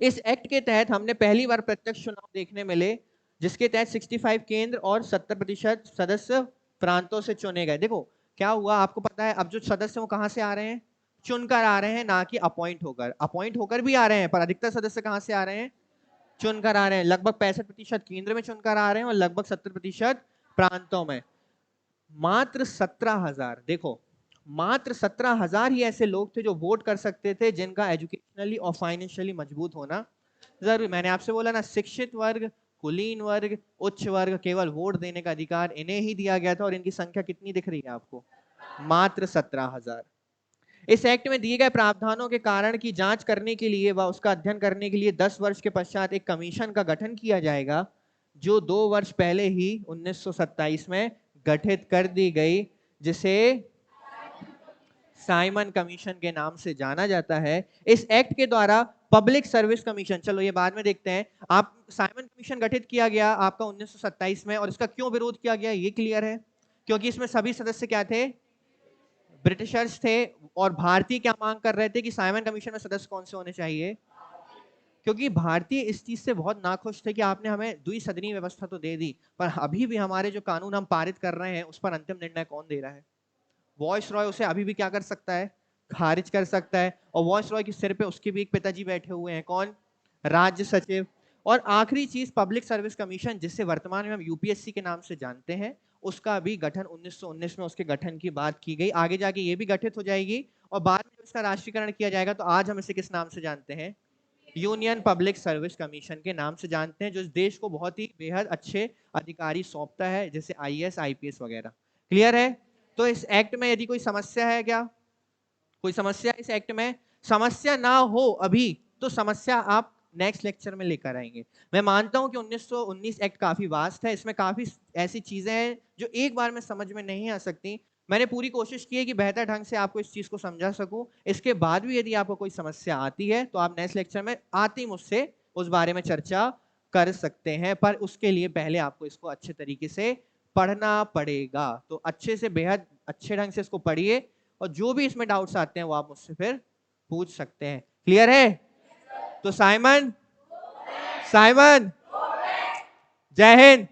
[SPEAKER 1] इस एक्ट के तहत हमने पहली बार प्रत्यक्ष चुनाव देखने मिले, जिसके तहत 65 केंद्र और 70% सदस्य प्रांतों से चुने गए। देखो क्या हुआ आपको पता है, अब जो सदस्य वो कहां से आ रहे हैं, चुनकर आ रहे हैं, ना कि अपॉइंट होकर। अपॉइंट होकर भी आ रहे हैं पर अधिकतर सदस्य कहां से आ रहे हैं, चुनकर आ रहे हैं। लगभग 65% केंद्र में चुनकर आ रहे हैं और लगभग 70% प्रांतों में। मात्र 17,000, देखो मात्र 17,000 ही ऐसे लोग थे जो वोट कर सकते थे जिनका एजुकेशनली और फाइनेंशियली मजबूत होना जरूरी। मैंने आपसे बोला ना, शिक्षित वर्ग, कुलीन वर्ग, उच्च वर्ग, केवल वोट देने का अधिकार इन्हें ही दिया गया था। और इनकी संख्या कितनी दिख रही है आपको? मात्र 17,000। इस एक्ट में दिए गए प्रावधानों के कारण की जांच करने के लिए व उसका अध्ययन करने के लिए 10 वर्ष के पश्चात एक कमीशन का गठन किया जाएगा, जो 2 वर्ष पहले ही 1927 में गठित कर दी गई, जिसे साइमन कमीशन के नाम से जाना जाता है। इस एक्ट के द्वारा पब्लिक सर्विस कमीशन, चलो ये बाद में देखते हैं। आप साइमन कमीशन गठित किया गया आपका 1927 में, और इसका क्यों विरोध किया गया ये क्लियर है? क्योंकि इसमें सभी सदस्य क्या थे? ब्रिटिशर्स थे। और भारतीय क्या मांग कर रहे थे कि साइमन कमीशन में सदस्य कौन से होने चाहिए? क्योंकि भारतीय इस चीज से बहुत नाखुश थे कि आपने हमें द्विसदनीय व्यवस्था तो दे दी, पर अभी भी हमारे जो कानून हम पारित कर रहे हैं उस पर अंतिम निर्णय कौन दे रहा है? वॉइस रॉय उसे अभी भी क्या कर सकता है? खारिज कर सकता है। और वॉइस रॉय के सिर पे उसके भी एक पिताजी बैठे हुए हैं, कौन? राज्य सचिव। और आखिरी चीज, पब्लिक सर्विस कमीशन, जिसे वर्तमान में हम यूपीएससी के नाम से जानते हैं, उसका भी गठन 1919 में उसके गठन की बात की गई। आगे जाके ये भी गठित हो जाएगी और बाद में इसका राष्ट्रीयकरण किया जाएगा तो आज हम इसे किस नाम से जानते हैं? यूनियन पब्लिक सर्विस कमीशन के नाम से जानते हैं, जो इस देश को बहुत ही बेहद अच्छे अधिकारी सौंपता है, जैसे आईएएस, आईपीएस वगैरह। क्लियर है? तो इस एक्ट में यदि कोई समस्या है क्या? कोई समस्या इस एक्ट में? समस्या ना हो अभी तो समस्या आप नेक्स्ट लेक्चर में लेकर आएंगे। मैं मानता हूं कि 1919 एक्ट काफी वास्ट है, इसमें काफी ऐसी चीजें हैं जो एक बार में समझ में नहीं आ सकती। मैंने पूरी कोशिश की है कि बेहतर ढंग से आपको इस चीज को समझा सकूं। इसके बाद भी यदि आपको कोई समस्या आती है तो आप नेक्स्ट लेक्चर में आते ही मुझसे उस बारे में चर्चा कर सकते हैं, पर उसके लिए पहले आपको इसको अच्छे तरीके से पढ़ना पड़ेगा। तो अच्छे से, बेहद अच्छे ढंग से इसको पढ़िए और जो भी इसमें डाउट्स आते हैं वो आप मुझसे फिर पूछ सकते हैं। क्लियर है? तो साइमन, साइमन, जय हिंद।